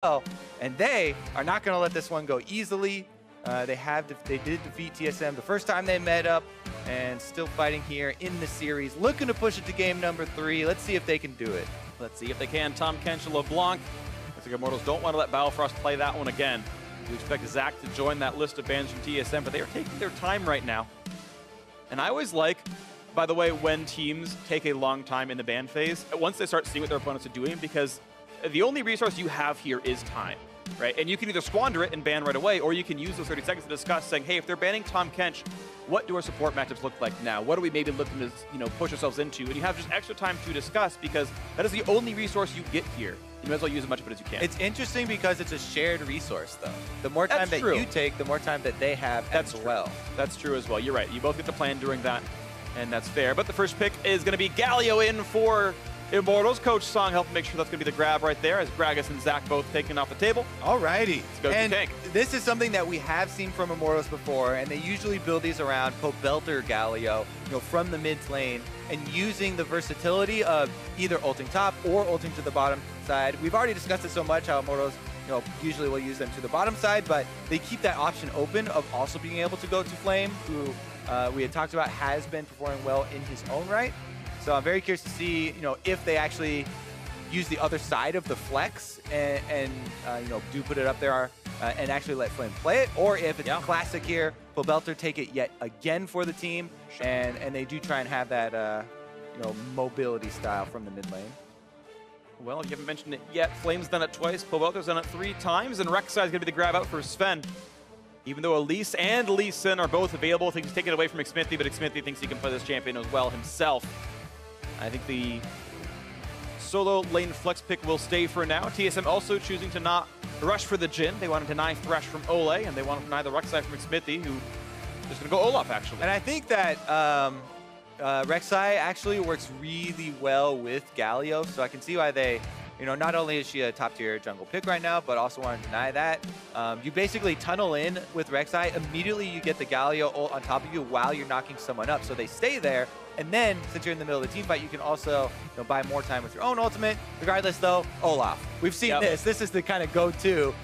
well, and they are not going to let this one go easily. They did defeat TSM the first time they met up, and still fighting here in the series, looking to push it to game number 3. Let's see if they can do it. Let's see if they can. Tom Kench, LeBlanc. I think Immortals don't want to let Biofrost play that one again. We expect Zach to join that list of bans from TSM, but they are taking their time right now. And I always like, by the way, when teams take a long time in the ban phase, once they start seeing what their opponents are doing, because the only resource you have here is time, right? And you can either squander it and ban right away, or you can use those 30 seconds to discuss, saying, hey, if they're banning Tom Kench, what do our support matchups look like now? What are we maybe looking to push ourselves into? And you have just extra time to discuss, because that is the only resource you get here. You might as well use as much of it as you can. It's interesting because it's a shared resource, though. The more time that you take, the more time that they have as well. That's true as well. You're right. You both get to plan during that, and that's fair. But the first pick is going to be Galio in for Immortals. Coach Song helping make sure that's going to be the grab right there, as Gragas and Zach both taking off the table. Alrighty. Let's go and to tank. This is something that we have seen from Immortals before, and they usually build these around Pobelter Galio, from the mid lane, and using the versatility of either ulting top or ulting to the bottom side. We've already discussed it so much how Immortals usually will use them to the bottom side, but they keep that option open of also being able to go to Flame, who we had talked about has been performing well in his own right. So I'm very curious to see, if they actually use the other side of the flex and do put it up there and actually let Flame play it, or if it's classic here, Pobelter take it yet again for the team, and they do try and have that mobility style from the mid lane. Well, you haven't mentioned it yet. Flame's done it twice, Pobelter's done it 3 times, and Rek'Sai is going to be the grab out for Sven. Even though Elise and Lee Sin are both available, things taken away from Xmithie, but Xmithie thinks he can play this champion as well himself. I think the solo lane flex pick will stay for now. TSM also choosing to not rush for the Jhin. They want to deny Thresh from Olleh, and they want to deny the Rek'Sai from Xmithie, who is going to go Olaf, actually. And I think that Rek'Sai actually works really well with Galio, so I can see why they, not only is she a top-tier jungle pick right now, but also want to deny that. You basically tunnel in with Rek'Sai, immediately you get the Galio ult on top of you while you're knocking someone up, so they stay there. And then, since you're in the middle of the team fight, you can also buy more time with your own ultimate. Regardless, though, Olaf. We've seen this. This is the kind of go-to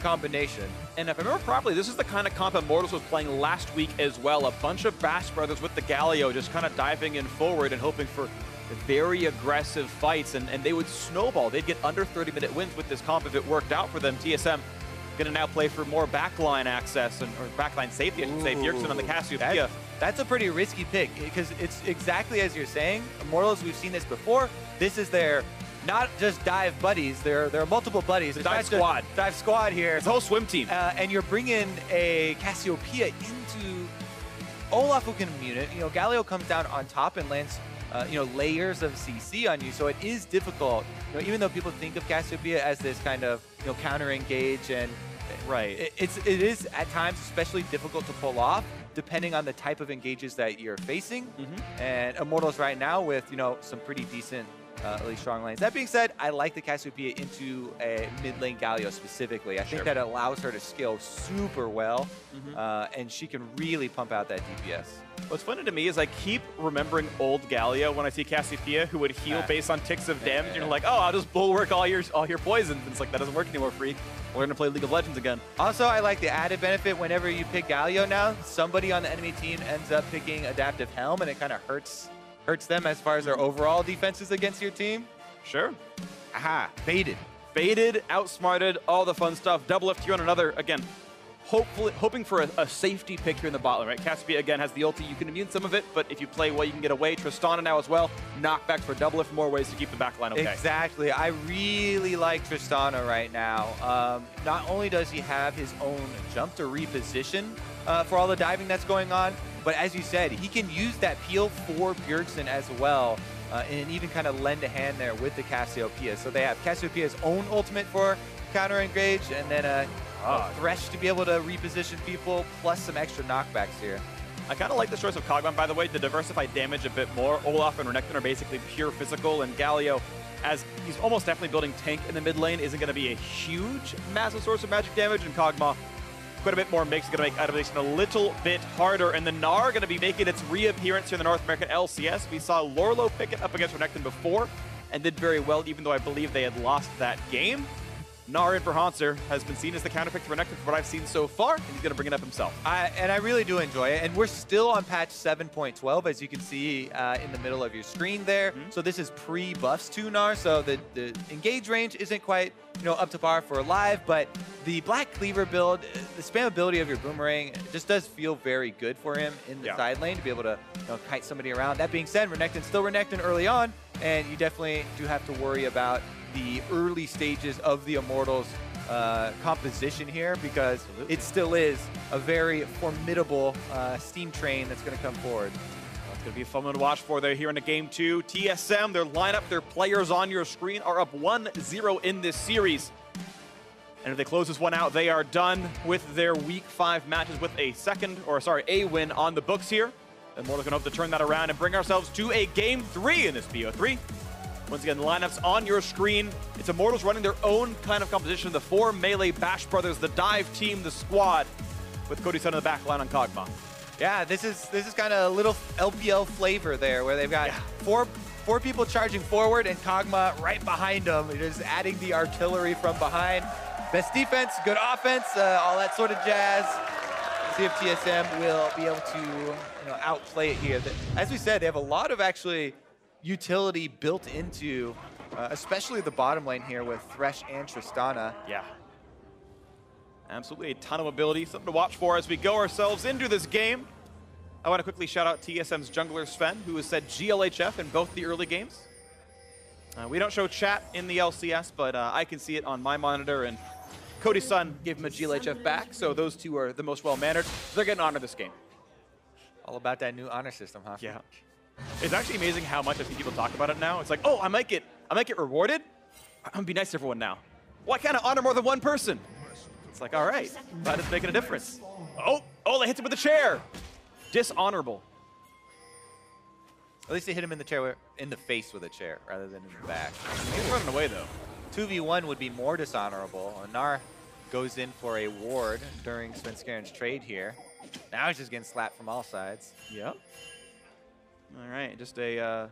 combination. And if I remember properly, this is the kind of comp Immortals was playing last week as well. A bunch of Bash brothers with the Galio just kind of diving in forward and hoping for very aggressive fights. And they would snowball. They'd get under 30-minute wins with this comp if it worked out for them. TSM going to now play for more backline access, or backline safety, I should say. Bjergsen on the Cassiopeia. That's a pretty risky pick, because it's exactly as you're saying. Immortals, we've seen this before. This is their not just dive buddies. There are multiple buddies. It's dive squad. Dive squad here. It's a whole swim team. And you're bringing a Cassiopeia into Olaf, who can immune it. Galio comes down on top and lands layers of CC on you, so it is difficult. Even though people think of Cassiopeia as this kind of counter engage, and it is at times especially difficult to pull off, depending on the type of engages that you're facing. And Immortals right now with some pretty decent, really strong lanes. That being said, I like the Cassiopeia into a mid lane Galio specifically. I think that allows her to scale super well, and she can really pump out that DPS. What's funny to me is I keep remembering old Galio when I see Cassiopeia, who would heal based on ticks of damage, and you're like, oh, I'll just bulwark all your poisons. And it's like, that doesn't work anymore, Phreak. We're going to play League of Legends again. Also, I like the added benefit whenever you pick Galio now, somebody on the enemy team ends up picking Adaptive Helm, and it kind of hurts them as far as their overall defenses against your team. Sure. Aha, baited. Baited, outsmarted, all the fun stuff. DoubleLift here on another, again, hoping for a safety pick here in the bot lane, right? Cassiopeia, again, has the ulti. You can immune some of it, but if you play well, you can get away. Tristana now as well. Knockbacks for DoubleLift, more ways to keep the back line okay. Exactly. I really like Tristana right now. Not only does he have his own jump to reposition for all the diving that's going on, but as you said, he can use that peel for Bjergsen as well, and even kind of lend a hand there with the Cassiopeia. So they have Cassiopeia's own ultimate for counter engage, and then Thresh to be able to reposition people, plus some extra knockbacks here. I kind of like the choice of Kog'Maw, by the way, to diversify damage a bit more. Olaf and Renekton are basically pure physical, and Galio, as he's almost definitely building tank in the mid lane, isn't going to be a huge, massive source of magic damage, and Kog'Maw quite a bit more mix, going to make adaptation a little bit harder. And the Gnar going to be making its reappearance here in the North American LCS. We saw Lorlo pick it up against Renekton before and did very well, even though I believe they had lost that game. Gnar in for Hauntzer has been seen as the counterpick for Renekton for what I've seen so far, and he's going to bring it up himself. And I really do enjoy it. And we're still on patch 7.12, as you can see in the middle of your screen there. So this is pre-buffs to Gnar, so the engage range isn't quite up to par for live, but the Black Cleaver build, the spammability of your Boomerang just does feel very good for him in the side lane to be able to kite somebody around. That being said, Renekton's still Renekton early on, and you definitely do have to worry about the early stages of the Immortals composition here, because it still is a very formidable steam train that's going to come forward. It's going to be a fun one to watch for there here in the game 2. TSM, their lineup, their players on your screen are up 1-0 in this series. And if they close this one out, they are done with their Week 5 matches with a win on the books here. And Immortals going to hope to turn that around and bring ourselves to a game 3 in this BO3. Once again, the lineups on your screen. It's Immortals running their own kind of composition. The 4 melee Bash Brothers, the dive team, the squad, with Cody Sun in the back line on Kog'Maw. Yeah, this is kind of a little LPL flavor there, where they've got four people charging forward and Kog'Maw right behind them, just adding the artillery from behind. Best defense, good offense, all that sort of jazz. See if TSM will be able to outplay it here. As we said, they have a lot of actually utility built into, especially the bottom lane here with Thresh and Tristana. Yeah. Absolutely a ton of ability, something to watch for as we go ourselves into this game. I want to quickly shout out TSM's jungler Sven, who has said GLHF in both the early games. We don't show chat in the LCS, but I can see it on my monitor, and Cody Sun gave him a GLHF back, so those two are the most well-mannered. They're getting honor this game. All about that new honor system, huh? Yeah. It's actually amazing how much I see people talk about it now. It's like, oh, I might get rewarded. I'm gonna be nice to everyone now. Why can't I honor more than one person? It's like, all right, glad it's making a difference. Oh, Olleh hits him with a chair. Dishonorable. At least they hit him in the face with a chair rather than in the back. He's running away though. 2v1 would be more dishonorable. Gnar goes in for a ward during Svenskeren's trade here. Now he's just getting slapped from all sides. Yep. All right, just a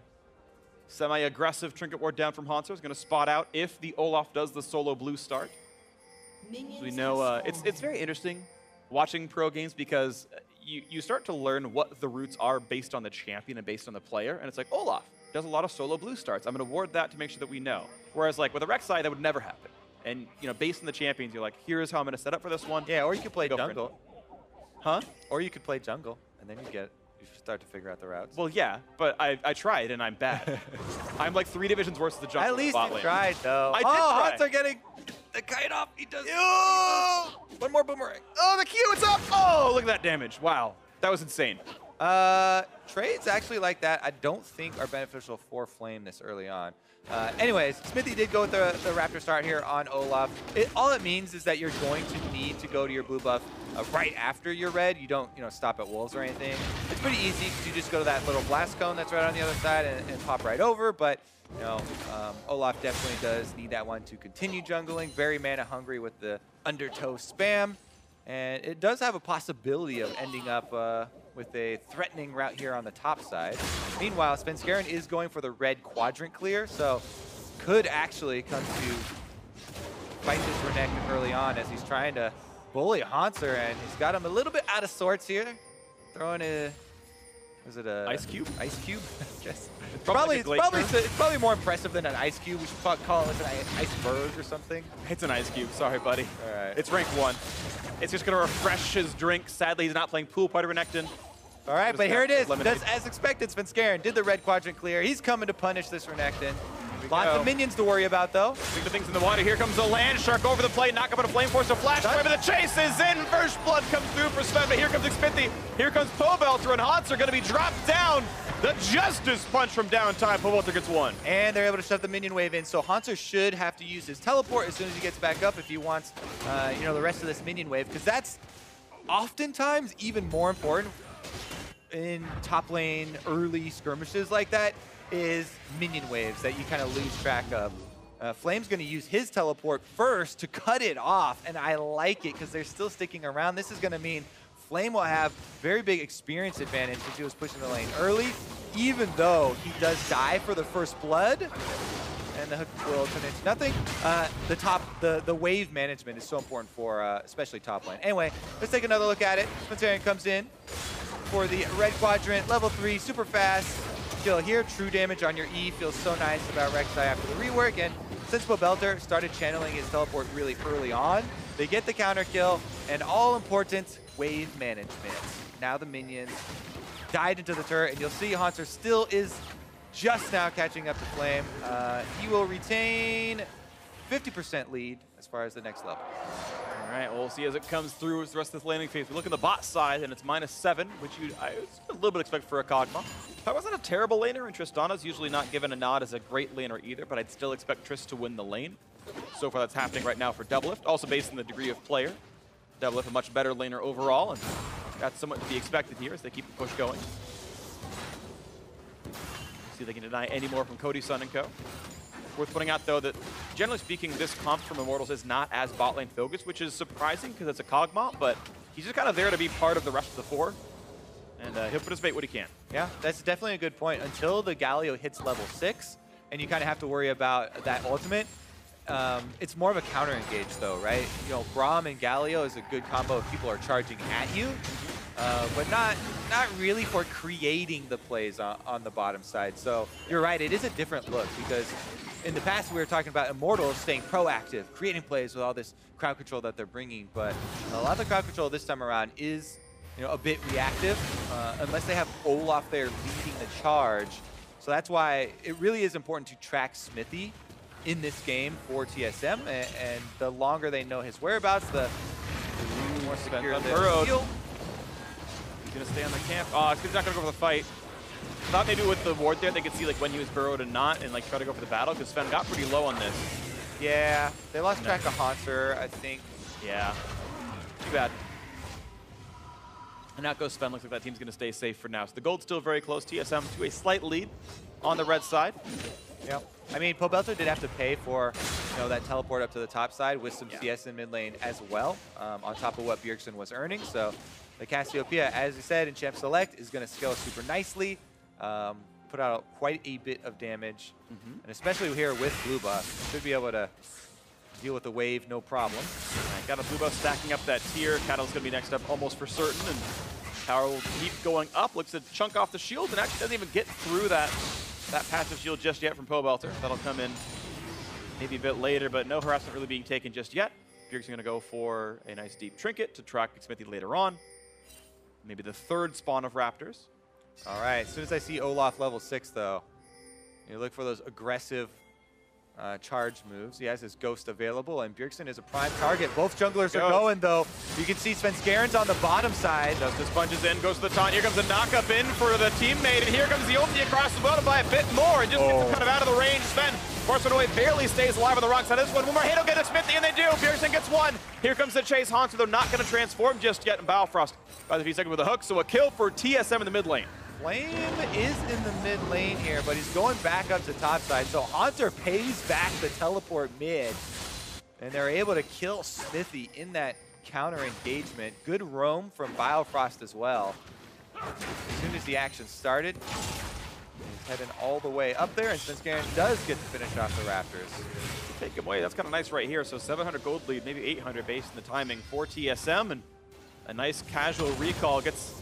semi-aggressive trinket ward down from Hauntzer. Is going to spot out if the Olaf does the solo blue start. As we know, it's very interesting watching pro games, because you start to learn what the roots are based on the champion and based on the player. And it's like, Olaf does a lot of solo blue starts. I'm going to ward that to make sure that we know. Whereas like with a Rek'Sai, that would never happen. And based on the champions, you're like, here's how I'm going to set up for this one. Yeah, or you could play jungle. Huh? Or you could play jungle, and then you start to figure out the routes. Well, yeah, but I tried, and I'm bad. I'm like 3 divisions worse than the jungle. At least you tried, though. I did try. Hauntzer getting the kite off. He does. One more boomerang. Oh, the Q, it's up. Oh, look at that damage. Wow, that was insane. Trades actually like that I don't think are beneficial for Flame this early on. Anyways, Xmithie did go with the Raptor start here on Olaf. All it means is that you're going to need to go to your blue buff right after your red. You don't stop at wolves or anything. It's pretty easy because you just go to that little blast cone that's right on the other side and pop right over. But Olaf definitely does need that one to continue jungling. Very mana hungry with the undertow spam. And it does have a possibility of ending up with a threatening route here on the top side. Meanwhile, Svenskeren is going for the red quadrant clear, so could actually come to fight this Renekton early on as he's trying to bully Hauntzer, and he's got him a little bit out of sorts here. Throwing a, is it a ice cube? Ice cube, I guess. It's probably more impressive than an ice cube. We should call it an iceberg or something. It's an ice cube. Sorry, buddy. All right. It's rank 1. It's just going to refresh his drink. Sadly, he's not playing pool part of Renekton. All right, but here it is. Does, as expected, Svenskeren did the red quadrant clear. He's coming to punish this Renekton. Lots of minions to worry about, though. Big the things in the water. Here comes the land shark over the plate. Knock up on a flame force. A flash drive, but the chase is in. First blood comes through for Sven, but here comes Xmithie. Here comes Pobelter, and Hauntzer going to be dropped down. The Justice Punch from downtime. Pobelter gets 1. And they're able to shove the minion wave in, so Hauntzer should have to use his teleport as soon as he gets back up if he wants, the rest of this minion wave, because that's oftentimes even more important in top lane early skirmishes like that is minion waves that you kind of lose track of. Flame's going to use his teleport first to cut it off, and I like it because they're still sticking around. This is going to mean Flame will have very big experience advantage since he was pushing the lane early, even though he does die for the first blood. and the hook will turn into nothing. The wave management is so important for especially top lane. Anyway, let's take another look at it. Svenskeren comes in for the red quadrant, level 3, super fast kill here. True damage on your E feels so nice about Rek'Sai after the rework, and since Pobelter started channeling his teleport really early on, they get the counter kill and all important wave management. Now the minions died into the turret, and you'll see Hauntzer still is just now catching up to Flame. He will retain 50% lead as far as the next level. All right, well, we'll see as it comes through the rest of this laning phase. We look at the bot side, and it's -7, which I was a little bit expect for a Kog'Maw. That wasn't a terrible laner, and Tristana's usually not given a nod as a great laner either, but I'd still expect Trist to win the lane. So far, that's happening right now for DoubleLift, also based on the degree of player. DoubleLift a much better laner overall, and that's somewhat to be expected here as they keep the push going. See if they can deny any more from Cody Sun and co. Worth pointing out, though, that generally speaking, this comp from Immortals is not as bot lane focused, which is surprising because it's a Kog'Maw, but he's just kind of there to be part of the rest of the four. And he'll put his bait what he can. Yeah, that's definitely a good point. Until the Galio hits level 6, and you kind of have to worry about that ultimate, it's more of a counter engage, though, right? You know, Braum and Galio is a good combo if people are charging at you, but not really for creating the plays on the bottom side. So you're right, it is a different look because in the past we were talking about Immortals staying proactive, creating plays with all this crowd control that they're bringing, but a lot of the crowd control this time around is, you know, a bit reactive, unless they have Olaf there leading the charge. So that's why it really is important to track Xmithie in this game for TSM, and the longer they know his whereabouts, the more secure the feel. He's gonna stay on the camp. Oh, he's not gonna go for the fight. Thought maybe with the ward there, they could see like when he was burrowed and not, and like try to go for the battle, because Sven got pretty low on this. Yeah, they lost track of Hauntzer, I think. Yeah, too bad. And out goes Sven. Looks like that team's gonna stay safe for now. So the gold's still very close. TSM to a slight lead on the red side. Yeah, I mean, Pobelter did have to pay for, you know, that teleport up to the top side with some CS in mid lane as well, on top of what Bjergsen was earning. So the Cassiopeia, as we said in Champ Select, is going to scale super nicely, put out quite a bit of damage, and especially here with blue buff, should be able to deal with the wave no problem. Right, got a blue buff stacking up that tier. Catal's going to be next up almost for certain, and power will keep going up. Looks to chunk off the shield and actually doesn't even get through that passive shield just yet from Pobelter. That'll come in maybe a bit later, but no harassment really being taken just yet. Bjergsen going to go for a nice deep trinket to track Xmithie later on. Maybe the third spawn of Raptors. All right, as soon as I see Olaf level 6, though, you look for those aggressive charge moves. He has his Ghost available, and Bjergsen is a prime target. Both junglers are going, though. You can see Svenskeren's on the bottom side. Justice punches in, goes to the taunt. Here comes a knock-up in for the teammate, and here comes the ulti across the bottom by a bit more. And just gets him kind of out of the range. Sven, forced away, barely stays alive on the wrong side of this one. One more hit, he'll get a Xmithie, and they do. Bjergsen gets one. Here comes the chase. Hauntzer, though, not going to transform just yet. And Biofrost by the few seconds with a hook, so a kill for TSM in the mid lane. Flame is in the mid lane here, but he's going back up to top side. So Hauntzer pays back the teleport mid, and they're able to kill Xmithie in that counter engagement. Good roam from Biofrost as well. As soon as the action started, he's heading all the way up there, and Svenskeren does get to finish off the Raptors. Take him away. That's kind of nice right here. So 700 gold lead, maybe 800 based on the timing for TSM, and a nice casual recall gets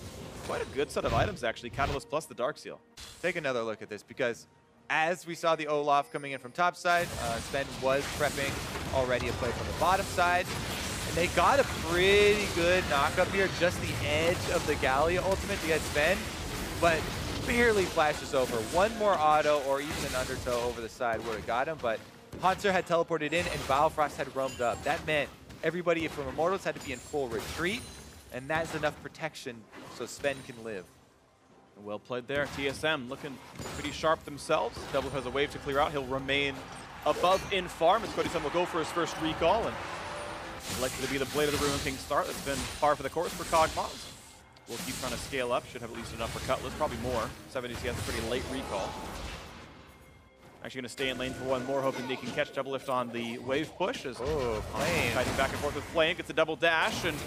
quite a good set of items, actually. Catalyst plus the Dark Seal. Take another look at this, because as we saw the Olaf coming in from top side, Sven was prepping already a play from the bottom side. And they got a pretty good knock up here, just the edge of the Galio ultimate to get Sven, but barely flashes over. One more auto or even an undertow over the side would have got him, but Hauntzer had teleported in and Biofrost had roamed up. That meant everybody from Immortals had to be in full retreat, and that's enough protection so Sven can live. Well played there. TSM looking pretty sharp themselves. Double has a wave to clear out. He'll remain above in farm as Cody Sun will go for his first recall, and likely to be the Blade of the Ruin King start. That's been par for the course for Kog'Maw. We'll keep trying to scale up. Should have at least enough for Cutlass, probably more. 70 CS, a pretty late recall. Actually going to stay in lane for one more, hoping they can catch DoubleLift on the wave push. As Flame fighting back and forth with Flame, gets a double dash, and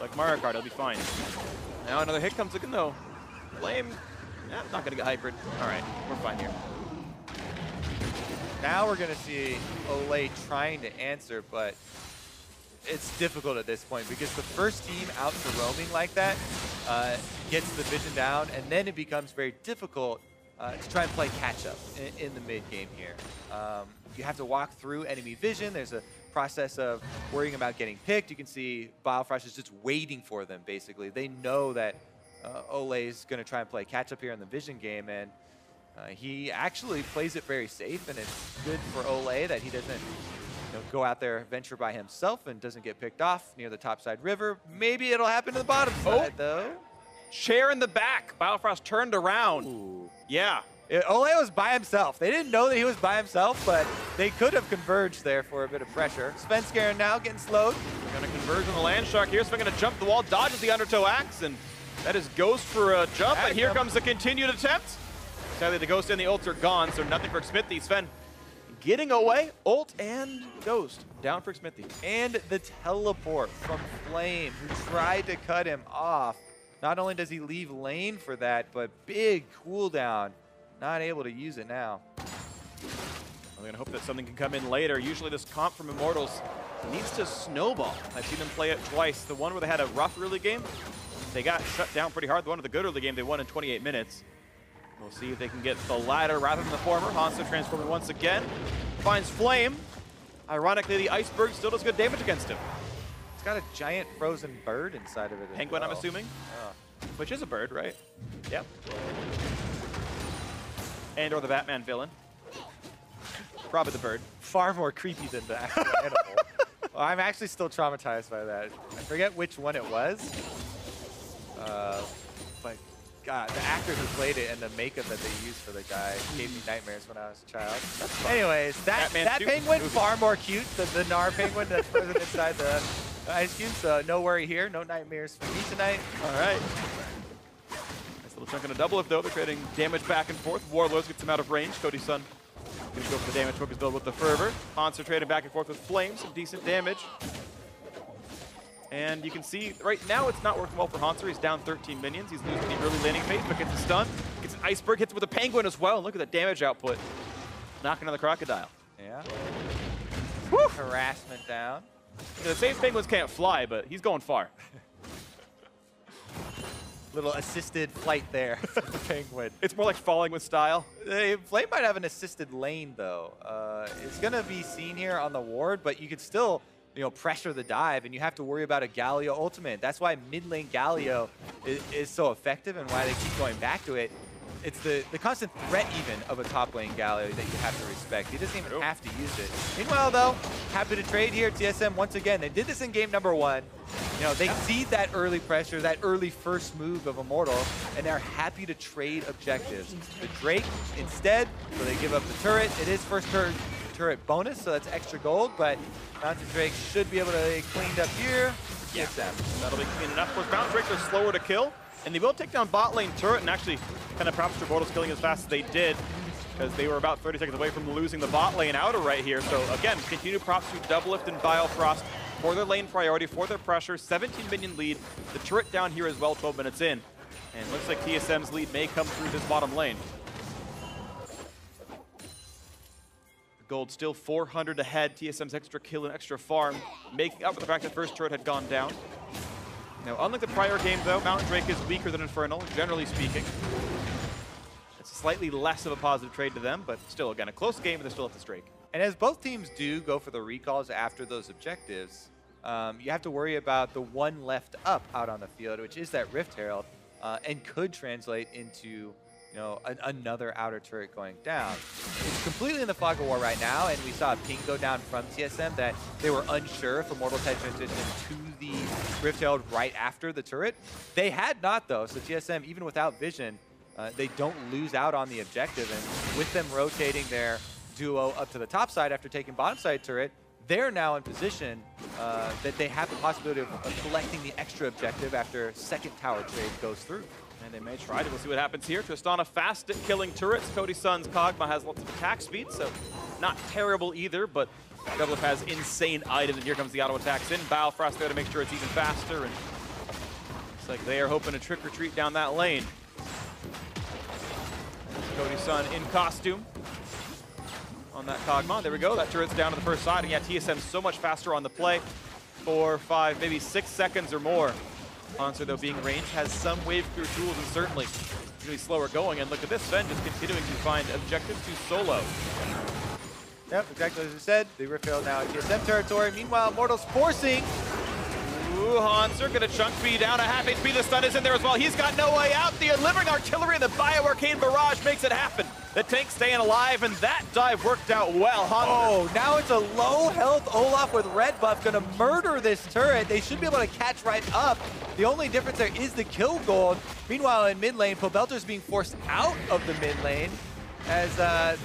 like Mario Kart, he'll be fine. Now another hit comes in though. Flame, not going to get hypered. All right, we're fine here. Now we're going to see Olleh trying to answer, but it's difficult at this point because the first team out to roaming like that gets the vision down, and then it becomes very difficult to try and play catch-up in the mid-game here. You have to walk through enemy vision. There's a process of worrying about getting picked. You can see Biofrost is just waiting for them, basically. They know that Olleh is going to try and play catch-up here in the vision game, and he actually plays it very safe, and it's good for Olleh that he doesn't go out there, venture by himself, and doesn't get picked off near the topside river. Maybe it'll happen to the bottom side, though. Chair in the back. Biofrost turned around. Ooh. Yeah. Olleh was by himself. They didn't know that he was by himself, but they could have converged there for a bit of pressure. Svenskeren now getting slowed. Going to converge on the land shark here. Sven going to jump the wall, dodges the undertow axe, and that is Ghost for a jump. And here comes the continued attempt. Sadly, the Ghost and the ult are gone, so nothing for Xmithie. Sven getting away. Ult and Ghost down for Xmithie. And the teleport from Flame, who tried to cut him off. Not only does he leave lane for that, but big cooldown. Not able to use it now. I'm going to hope that something can come in later. Usually this comp from Immortals needs to snowball. I've seen them play it twice. The one where they had a rough early game, they got shut down pretty hard. The one with the good early game, they won in 28 minutes. We'll see if they can get the latter rather than the former. Hauntzer transforming once again. Finds Flame. Ironically, the iceberg still does good damage against him. It's got a giant frozen bird inside of it. Penguin, I'm assuming. Which is a bird, right? Yep. And or the Batman villain. Probably the bird. Far more creepy than the actual animal. Well, I'm actually still traumatized by that. I forget which one it was. But God, the actor who played it and the makeup that they used for the guy gave me nightmares when I was a child. Anyways, that penguin far more cute than the Gnar penguin that's frozen inside the ice cube. So no worry here, no nightmares for me tonight. All right. Nice little chunk in a double-lift though. They're trading damage back and forth. Warlords gets him out of range. Cody Sun going to go for the damage focus build with the Fervor. Hauntzer trading back and forth with Flame, some decent damage. And you can see right now it's not working well for Hauntzer. He's down 13 minions. He's losing the early landing phase, but gets a stun. Gets an iceberg, hits with a penguin as well. Look at that damage output. Knocking on the crocodile. Yeah. Woo! Harassment down. The same penguins can't fly, but he's going far. Little assisted flight there for the penguin. It's more like falling with style. Flame might have an assisted lane, though. It's going to be seen here on the ward, but you could still pressure the dive, and you have to worry about a Galio ultimate. That's why mid lane Galio is so effective and why they keep going back to it. It's the constant threat even of a top lane Galio that you have to respect. He doesn't even have to use it. Meanwhile, though, happy to trade here. TSM, once again, they did this in game number 1. They see that early pressure, that early first move of Immortal, and they're happy to trade objectives. The Drake instead, so they give up the turret. It is first turret bonus, so that's extra gold, but Mountain Drake should be able to get cleaned up here. Yeah, that'll be clean enough. Of course, Mountain Drake are slower to kill, and they will take down bot lane turret, and actually kind of props to Immortals killing as fast as they did, because they were about 30 seconds away from losing the bot lane outer right here. So again, continued props to DoubleLift and Biofrost for their lane priority, for their pressure. 17 minion lead. The turret down here as well, 12 minutes in. And looks like TSM's lead may come through this bottom lane. Gold still 400 ahead. TSM's extra kill and extra farm, making up for the fact that first turret had gone down. Now, unlike the prior game, though, Mountain Drake is weaker than Infernal, generally speaking. It's slightly less of a positive trade to them, but still, again, a close game, and they're still at the streak. And as both teams do go for the recalls after those objectives, you have to worry about the one left up out on the field, which is that Rift Herald, and could translate into another outer turret going down. It's completely in the fog of war right now, and we saw a ping go down from TSM that they were unsure if Immortals had transitioned to the Rift Herald right after the turret. They had not, though, so TSM, even without vision, they don't lose out on the objective, and with them rotating their duo up to the top side after taking bottom side turret, they're now in position that they have the possibility of collecting the extra objective after second tower trade goes through. And they may try to. We'll see what happens here. Tristana fast at killing turrets. Cody Sun's Kog'Maw has lots of attack speed, so not terrible either, but DoubleLift has insane items, and here comes the auto attacks in. Biofrost there to make sure it's even faster, and looks like they are hoping to trick or treat down that lane. Cody Sun in costume. on that Kog'Maw. There we go. That turret's down to the first side. And yeah, TSM's so much faster on the play. 4, 5, maybe 6 seconds or more. Hauntzer, though, being ranged, has some wave clear tools and certainly really slower going. And look at this, Sven just continuing to find objectives to solo. Yep, exactly as you said. The Riftfield now in TSM territory. Meanwhile, Immortals forcing. Ooh, Hauntzer gonna chunk B down. A half HP. The stun is in there as well. He's got no way out. The Living Artillery and the Bio-Arcane Barrage makes it happen. The tank staying alive, and that dive worked out well. Hauntzer. Oh, now it's a low health Olaf with red buff gonna murder this turret. They should be able to catch right up. The only difference there is the kill gold. Meanwhile, in mid lane, Pobelter's being forced out of the mid lane as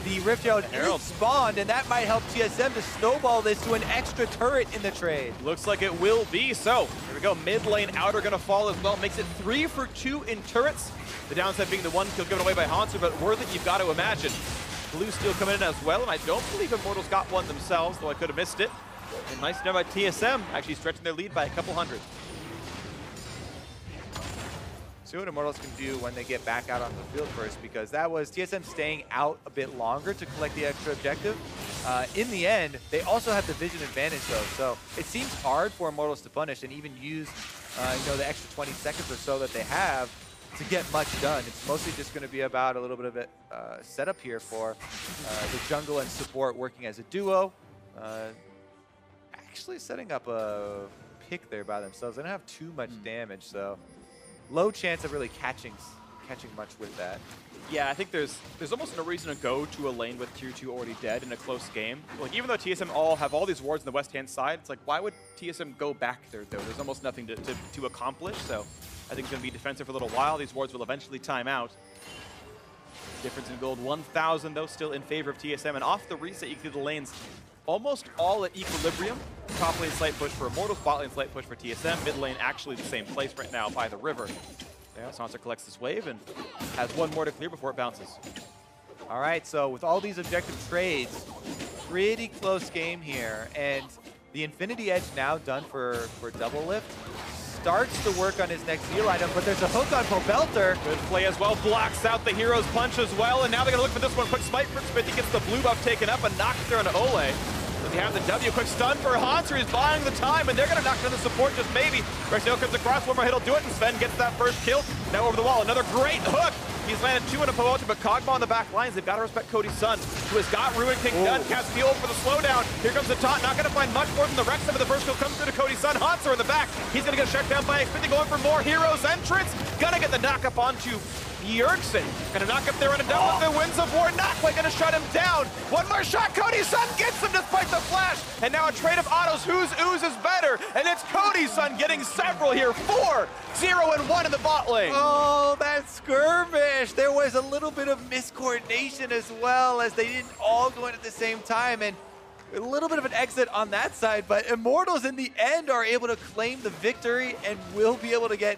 the Rift Herald is spawned, and that might help TSM to snowball this to an extra turret in the trade. Looks like it will be. So, here we go. Mid lane outer gonna fall as well. Makes it 3 for 2 in turrets. The downside being the 1 kill given away by Hauntzer, but worth it, you've got to imagine. Blue Steel coming in as well, and I don't believe Immortals got one themselves, though I could have missed it. And nice done by TSM, actually stretching their lead by a couple hundred. See what Immortals can do when they get back out on the field first, because that was TSM staying out a bit longer to collect the extra objective. In the end, they also have the vision advantage though, so it seems hard for Immortals to punish and even use the extra 20 seconds or so that they have to get much done. It's mostly just going to be about a little bit of it setup here for the jungle and support working as a duo. Actually setting up a pick there by themselves. They don't have too much damage, so low chance of really catching much with that. Yeah, I think there's almost no reason to go to a lane with tier 2 already dead in a close game. Like, even though TSM have all these wards on the west-hand side, it's like, why would TSM go back there, though? There's almost nothing to accomplish, so I think it's going to be defensive for a little while. These wards will eventually time out. Difference in gold, 1,000, though, still in favor of TSM. And off the reset, you can see the lanes almost all at equilibrium. Top lane slight push for Immortals, bot lane slight push for TSM. Mid lane actually the same place right now by the river. Yeah, Hauntzer collects this wave and has one more to clear before it bounces. All right, so with all these objective trades, pretty close game here. And the Infinity Edge now done for DoubleLift. Starts to work on his next Z lineup, but there's a hook on Pobelter. Good play as well, blocks out the hero's punch as well, and now they're gonna look for this one. Quick smite for Xmithie, gets the blue buff taken up and knocked there on Olleh. So they have the W, quick stun for Hauntzer, he's buying the time, and they're gonna knock down the support just maybe. Rek'Sai comes across, one more hit will do it, and Sven gets that first kill. Now over the wall, another great hook. He's landed 2 on a Pobelter, but Kog'Maw on the back lines. They've got to respect Cody Sun, who has got Ruin King done. Cassiopeia for the slowdown. Here comes the taunt. Not going to find much more than the Rek'Sai, but the first kill comes through to Cody Sun. Hauntzer in the back. He's going to get shut down by Xmithie, going for more heroes entrance. Gonna get the knock up onto Bjergsen. Gonna knock up there on a double. The Winds of War. Not quite gonna shut him down. One more shot. Cody Sun gets him despite the flash. And now a trade of autos. Whose ooze is better? And it's Cody Sun getting several here. 4, 0, and 1 in the bot lane. Oh, that skirmish. There was a little bit of miscoordination as well, as they didn't all go in at the same time. And a little bit of an exit on that side, but Immortals in the end are able to claim the victory and will be able to get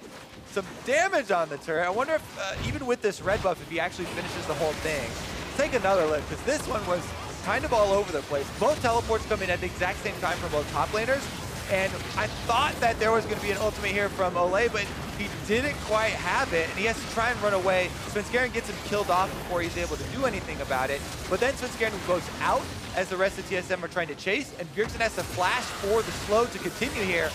some damage on the turret. I wonder if, even with this red buff, if he actually finishes the whole thing. Take another look, because this one was kind of all over the place. Both teleports come in at the exact same time for both top laners, and I thought that there was going to be an ultimate here from Olleh, but he didn't quite have it, and he has to try and run away. Svenskeren gets him killed off before he's able to do anything about it, but then Svenskeren goes out as the rest of TSM are trying to chase, and Bjergsen has to flash for the slow to continue here.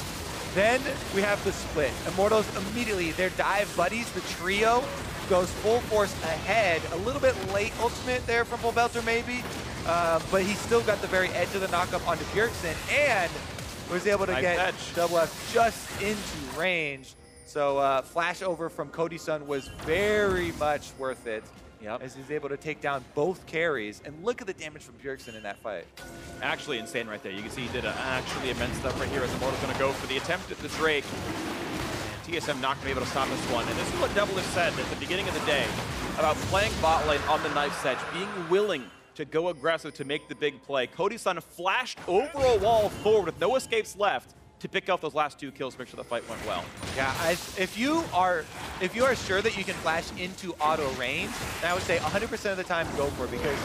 Then we have the split. Immortals immediately, their dive buddies, the trio, goes full force ahead. A little bit late ultimate there from Pobelter maybe, but he still got the very edge of the knockup onto Bjergsen and was able to get DoubleLift just into range. So flash over from Cody Sun was very much worth it. Yep. As he's able to take down both carries. And look at the damage from Bjergsen in that fight. Actually insane right there. You can see he did actually immense stuff right here as Immortals going to go for the attempt at the Drake. And TSM not going to be able to stop this one. And this is what DoubleLift said at the beginning of the day about playing bot lane on the knife's edge, being willing to go aggressive to make the big play. Cody Sun flashed over a wall forward with no escapes left to pick up those last 2 kills, make sure the fight went well. Yeah, if you are sure that you can flash into auto range, then I would say 100% of the time go for it, because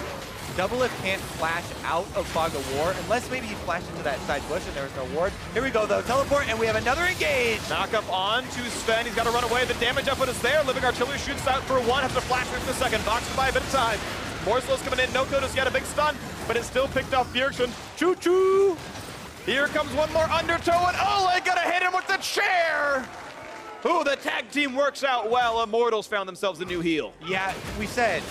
DoubleLift can't flash out of Fog of War unless maybe he flashed into that side bush and there was no ward. Here we go though, teleport, and we have another engage. Knock up on to Sven, he's got to run away. The damage output is there. Living Artillery shoots out for 1, has to flash for the second, boxed by a bit of time. More slows coming in. No Kodos yet, a big stun, but it's still picked off Bjergsen. Choo-choo! Here comes one more undertow, and Olleh gonna hit him with the chair! Ooh, the tag team works out well. Immortals found themselves a new heal. Yeah, we said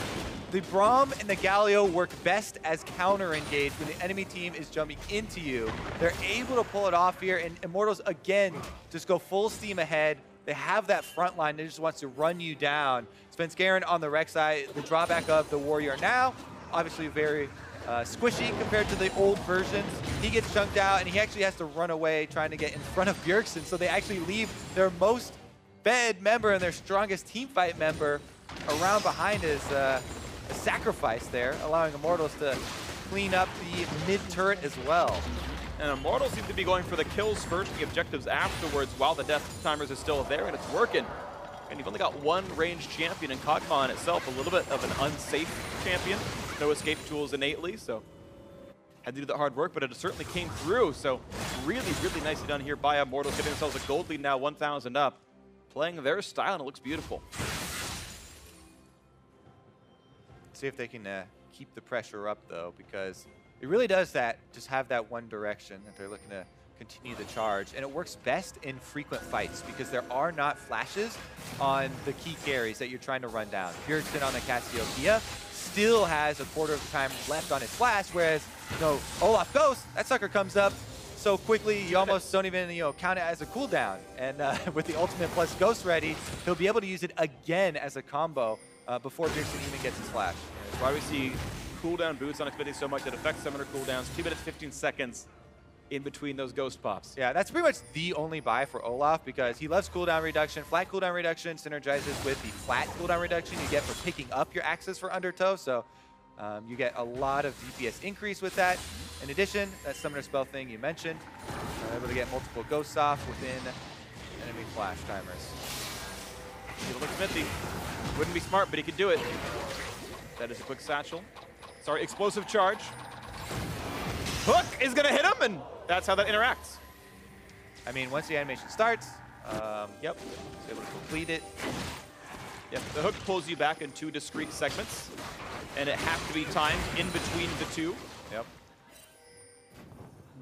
the Braum and the Galio work best as counter-engaged when the enemy team is jumping into you. They're able to pull it off here, and Immortals, again, just go full steam ahead. They have that front line that just wants to run you down. Svenskeren on the Rek'Sai, the drawback of the Warrior now, obviously very squishy compared to the old versions. He gets chunked out, and he actually has to run away trying to get in front of Bjergsen, so they actually leave their most fed member and their strongest teamfight member around behind as a sacrifice there, allowing Immortals to clean up the mid-turret as well. And Immortals seem to be going for the kills first, the objectives afterwards, while the death timers are still there, and it's working. And you've only got one ranged champion in Kog'Maw in itself, a little bit of an unsafe champion. No escape tools innately, so had to do the hard work, but it certainly came through. So really, really nicely done here by Immortals, giving themselves a gold lead now, 1,000 up. Playing their style, and it looks beautiful. See if they can keep the pressure up, though, because it really does that, just have that one direction that they're looking to continue the charge. And it works best in frequent fights because there are not flashes on the key carries that you're trying to run down. Bjergsen on the Cassiopeia still has a quarter of the time left on his flash, whereas, you know, Olaf Ghost, that sucker comes up so quickly you almost don't even, you know, count it as a cooldown. And with the ultimate plus Ghost ready, he'll be able to use it again as a combo before Bjergsen even gets his flash. That's why we see cooldown boots on Xmithie so much that affects summoner cooldowns. 2 minutes, 15 seconds in between those ghost pops. Yeah, that's pretty much the only buy for Olaf because he loves cooldown reduction. Flat cooldown reduction synergizes with the flat cooldown reduction you get for picking up your axes for undertow. So you get a lot of DPS increase with that. In addition, that summoner spell thing you mentioned, able to get multiple ghosts off within enemy flash timers. Xmithie wouldn't be smart, but he could do it. That is a quick satchel. Sorry, explosive charge. Hook is gonna hit him, and that's how that interacts. I mean, once the animation starts, yep, so able to complete it. Yep, the hook pulls you back in 2 discrete segments, and it has to be timed in between the 2. Yep.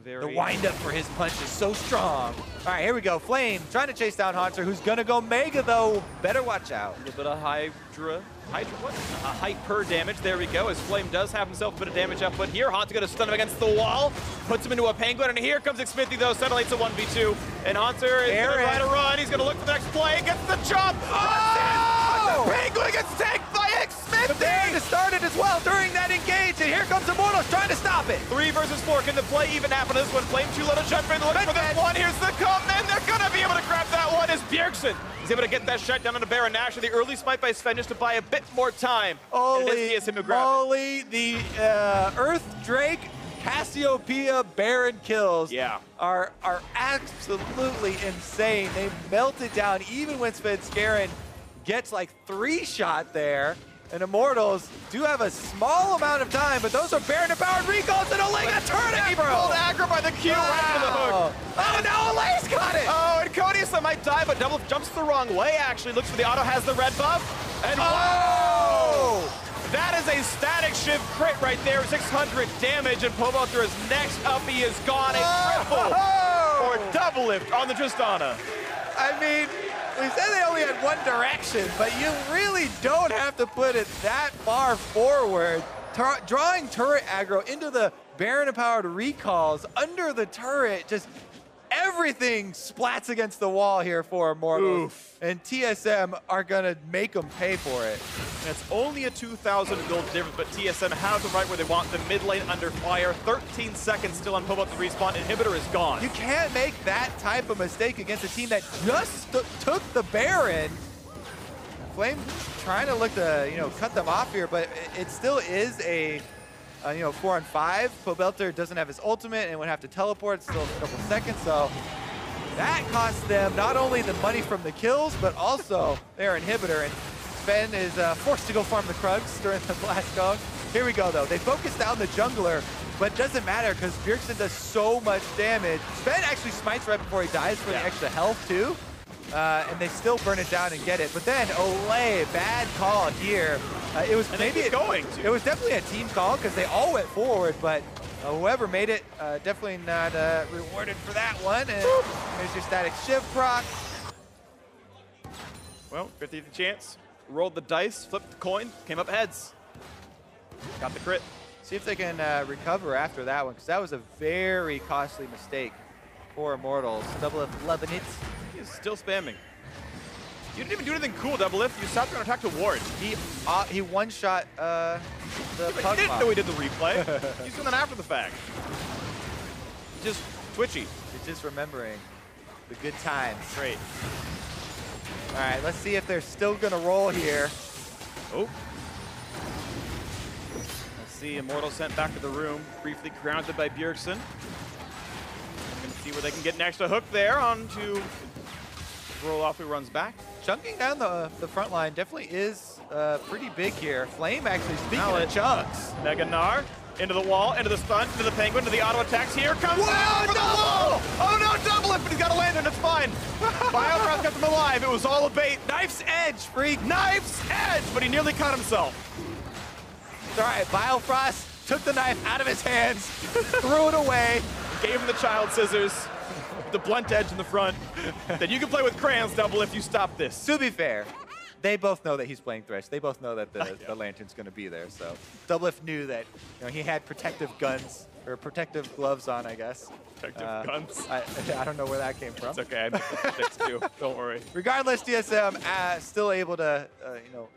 Very the windup for his punch is so strong. All right, here we go. Flame trying to chase down Hauntzer, who's gonna go Mega though. Better watch out. A little bit of hyper damage. There we go. As Flame does have himself a bit of damage output here. Hauntzer gonna stun him against the wall, puts him into a penguin, and here comes Xmithie though. Suddenly it's a 1v2, and Hauntzer is gonna try to run. He's gonna look for the next play, gets the jump. Oh! The penguin gets tanked by Xmithie. The Baron started as well during that engage, and here comes Immortals trying to stop it. 3 versus 4. Can the play even happen? This one, Flame too low to jump in. Looking for this one. Here's the come, and they're gonna be able to grab that one as Bjergsen is able to get that shut down on the Baron. Nash, the early smite by Sven just to buy a bit more time. Holy moly, the Earth Drake Cassiopeia Baron kills are absolutely insane. They melt it down even when Svenskeren gets like 3-shot there. And Immortals do have a small amount of time, but those are Baron-empowered recalls, and Olleh got turned aggro! Pulled aggro by the Q right to the hook. Oh, now Olleh's got it! Oh, and Cody Sun might die, but double jumps the wrong way, actually. Looks for the auto, has the red buff. And oh! That is a static shift crit right there, 600 damage, and Pobelter is next up. He is gone. A triple or DoubleLift on the Tristana. I mean, we said they only had one direction, but you really don't have to put it that far forward. Drawing turret aggro into the Baron-empowered recalls under the turret, just everything splats against the wall here for Immortals. Oof. And TSM are gonna make them pay for it. And it's only a 2,000 gold difference, but TSM has them right where they want the mid lane under fire. 13 seconds still on Pobelter respawn. Inhibitor is gone. You can't make that type of mistake against a team that just took the Baron. Flame trying to look to, you know, cut them off here, but it still is a 4-on-5. Pobelter doesn't have his ultimate and would have to teleport still a couple seconds, so that costs them not only the money from the kills, but also their inhibitor. And Sven is forced to go farm the Krugs during the blast gong. Here we go, though. They focus down the jungler, but it doesn't matter because Bjergsen does so much damage. Sven actually smites right before he dies for the extra health, too. And they still burn it down and get it. But then Olleh, bad call here. It was And maybe they keep going, too. It was definitely a team call because they all went forward, but whoever made it definitely not rewarded for that one. And there's your static shift proc. Well, 50th chance. Rolled the dice, flipped the coin, came up heads. Got the crit. See if they can recover after that one, because that was a very costly mistake for Immortals. DoubleLift He's still spamming. You didn't even do anything cool, DoubleLift. You stopped trying to attack to ward. He one-shot the Kog'Maw. He didn't know he did the replay. He's doing that after the fact. Just twitchy. He's just remembering the good times. Great. All right, let's see if they're still going to roll here. Oh. Let's see, Immortal sent back to the room, briefly grounded by Bjergsen. I'm going to see where they can get an extra hook there onto roll off who runs back. Chunking down the front line definitely is pretty big here. Flame actually, speaking Now of chunks. Mega Gnar into the wall, into the stun, into the penguin, into the auto attacks. Here comes Whoa, the wall! Oh no, DoubleLift, but he's got a lantern, it's fine. Biofrost kept him alive, it was all a bait. Knife's edge, Phreak. Knife's edge, but he nearly cut himself. It's all right, Biofrost took the knife out of his hands, threw it away. Gave him the child scissors, the blunt edge in the front. Then you can play with crayons, DoubleLift, you stop this. To be fair, they both know that he's playing Thresh. They both know that the lantern's going to be there. So DoubleLift knew that he had protective guns, or protective gloves on, I guess. Protective guns. I don't know where that came from. It's okay, I make mistakes too, don't worry. Regardless, TSM still able to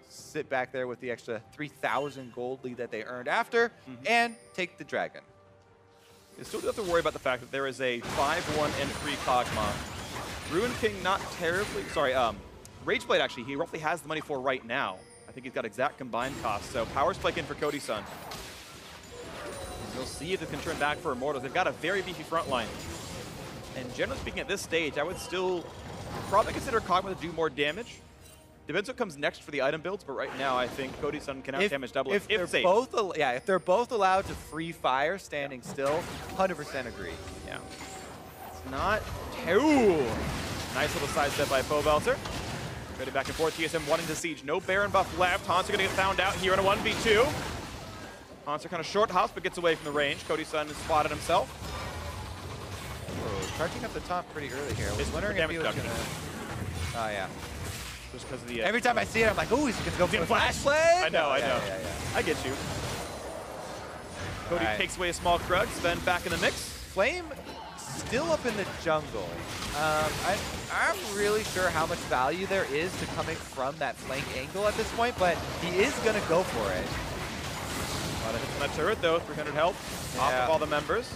sit back there with the extra 3,000 gold lead that they earned after, and take the dragon. You still do have to worry about the fact that there is a 5-1 and 3 Kog'Maw. Ruin King not terribly, sorry, Rageblade actually, he roughly has the money for right now. I think he's got exact combined costs, so power spike in for Cody Sun. We'll see if they can turn back for Immortals. They've got a very beefy front line. And generally speaking at this stage, I would still probably consider Kog'Maw to do more damage. Depends what comes next for the item builds, but right now I think Cody Sun can out-damage DoubleLift if safe. If they're both allowed to free fire standing still, 100% agree. Yeah. It's not too nice little side step by Pobelter. Ready back and forth, TSM wanting to siege. No Baron buff left. Hauntzer gonna get found out here in a 1v2. Hauntzer kind of short house, but gets away from the range. Cody Sun has spotted himself. Oh, charging up the top pretty early here. I was wondering if he was gonna... Oh, yeah. Just because of the... Every time I see it, I'm like, oh, he's gonna go for the flash play? I know, I know. Yeah. I get you. Cody takes away a small Krug. Sven back in the mix. Flame still up in the jungle. I'm really sure how much value there is to coming from that flank angle at this point, but he is going to go for it. A lot of hits on that turret, though. 300 health off of all the members.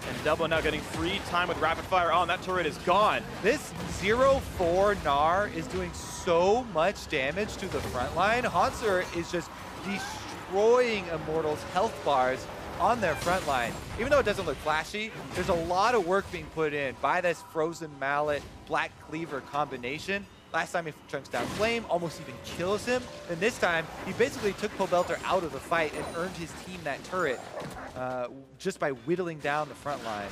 And Double now getting free time with rapid fire on. That turret is gone. This 0-4 Gnar is doing so much damage to the front line. Hauntzer is just destroying Immortals' health bars on their front line. Even though it doesn't look flashy, there's a lot of work being put in by this Frozen Mallet, Black Cleaver combination. Last time he chunks down Flame, almost even kills him. And this time, he basically took Pobelter out of the fight and earned his team that turret just by whittling down the front line.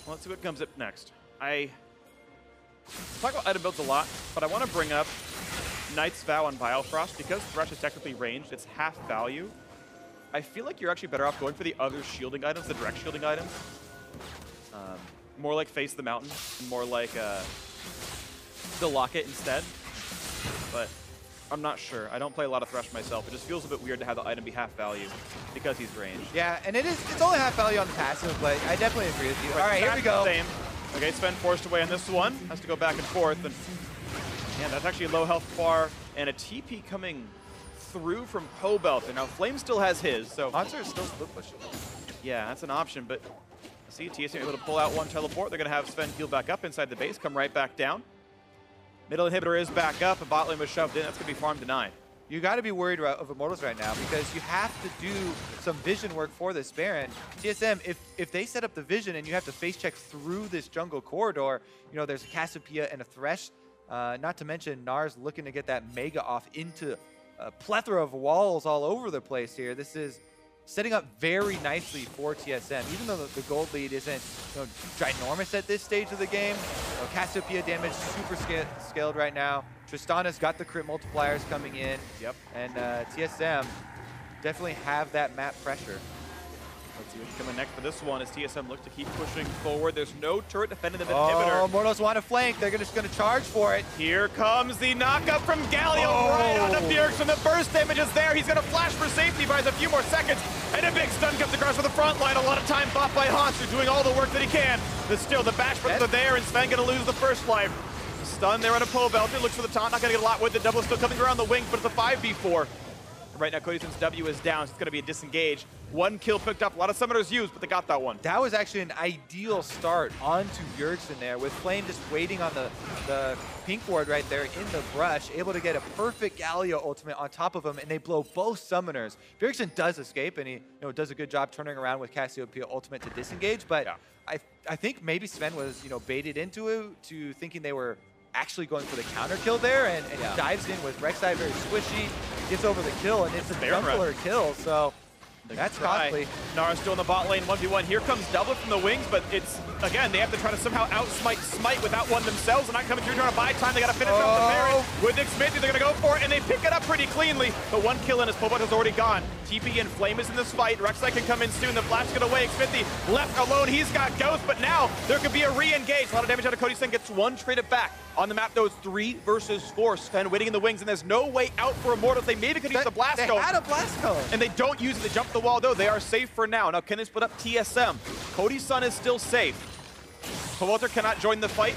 Well, let's see what comes up next. I talk about item builds a lot, but I want to bring up Knight's Vow on Biofrost. Because Thresh is technically ranged, it's half value. I feel like you're actually better off going for the other shielding items, the direct shielding items. More like Face the Mountain, more like the Locket instead. But I'm not sure. I don't play a lot of Thresh myself. It just feels a bit weird to have the item be half value because he's ranged. Yeah, and it's only half value on the passive, but I definitely agree with you. All right, here we go. Same. Okay, Sven forced away on this one. Has to go back and forth. And yeah, that's actually a low health bar and a TP coming through from Pobelter. Now, Flame still has his, so... Hauntzer is still split pushing. Yeah, that's an option, but see, TSM able to pull out one teleport. They're going to have Sven heal back up inside the base, come right back down. Middle inhibitor is back up, and bot lane was shoved in. That's going to be farm denied. You got to be worried of Immortals right now because you have to do some vision work for this Baron. TSM, if they set up the vision and you have to face check through this jungle corridor, there's a Cassiopeia and a Thresh. Not to mention Gnar's looking to get that Mega off into a plethora of walls all over the place here. This is setting up very nicely for TSM. Even though the gold lead isn't ginormous at this stage of the game, Cassiopeia damage super scaled right now. Tristana's got the crit multipliers coming in. Yep. And TSM definitely have that map pressure. Let's see what's coming next for this one as TSM looks to keep pushing forward. There's no turret defending the inhibitor. Oh, Immortals want to flank. They're just going to charge for it. Here comes the knockup from Galio right onto Bjergsen. The burst damage is there. He's going to flash for safety, buys a few more seconds. And a big stun comes across for the front line. A lot of time bought by Hauntzer, doing all the work that he can. But still, the bash buttons are there, and Sven going to lose the first life. Stun there on a Pobelter. Looks for the taunt. Not going to get a lot with it. Double still coming around the wings, but it's a 5v4. Right now, Cody Sun's W is down, so it's going to be a disengage. One kill picked up. A lot of summoners used, but they got that one. That was actually an ideal start onto Bjergsen there, with Flame just waiting on the pink ward right there in the brush, able to get a perfect Galio ultimate on top of him, and they blow both summoners. Bjergsen does escape, and he does a good job turning around with Cassiopeia ultimate to disengage, but yeah. I think maybe Sven was baited into it, to thinking they were actually going for the counter kill there, and he dives in with Rek'Sai very squishy, gets over the kill, and it's a jungler kill, so that's costly. Gnar still in the bot lane, 1v1. Here comes DoubleLift from the wings, but it's, again, they have to try to somehow outsmite Smite without one themselves. They're not coming through trying to buy time. They got to finish off the Baron. With Xmithie, they're going to go for it, and they pick it up pretty cleanly. But one kill in as Pobelter's already gone. TP and Flame is in this fight. Rek'Sai can come in soon. The flash is away. Xmithie left alone. He's got Ghost, but now there could be a re-engage. A lot of damage out of Cody Sun. Gets one traded back. On the map, though, it's 3 versus 4. Sven waiting in the wings, and there's no way out for Immortals. They maybe could use the blast cone. They had a blast cone. And they don't use it. They jump the wall, though. They are safe for now. Now, can they split up TSM? Cody Sun is still safe. Pobelter cannot join the fight.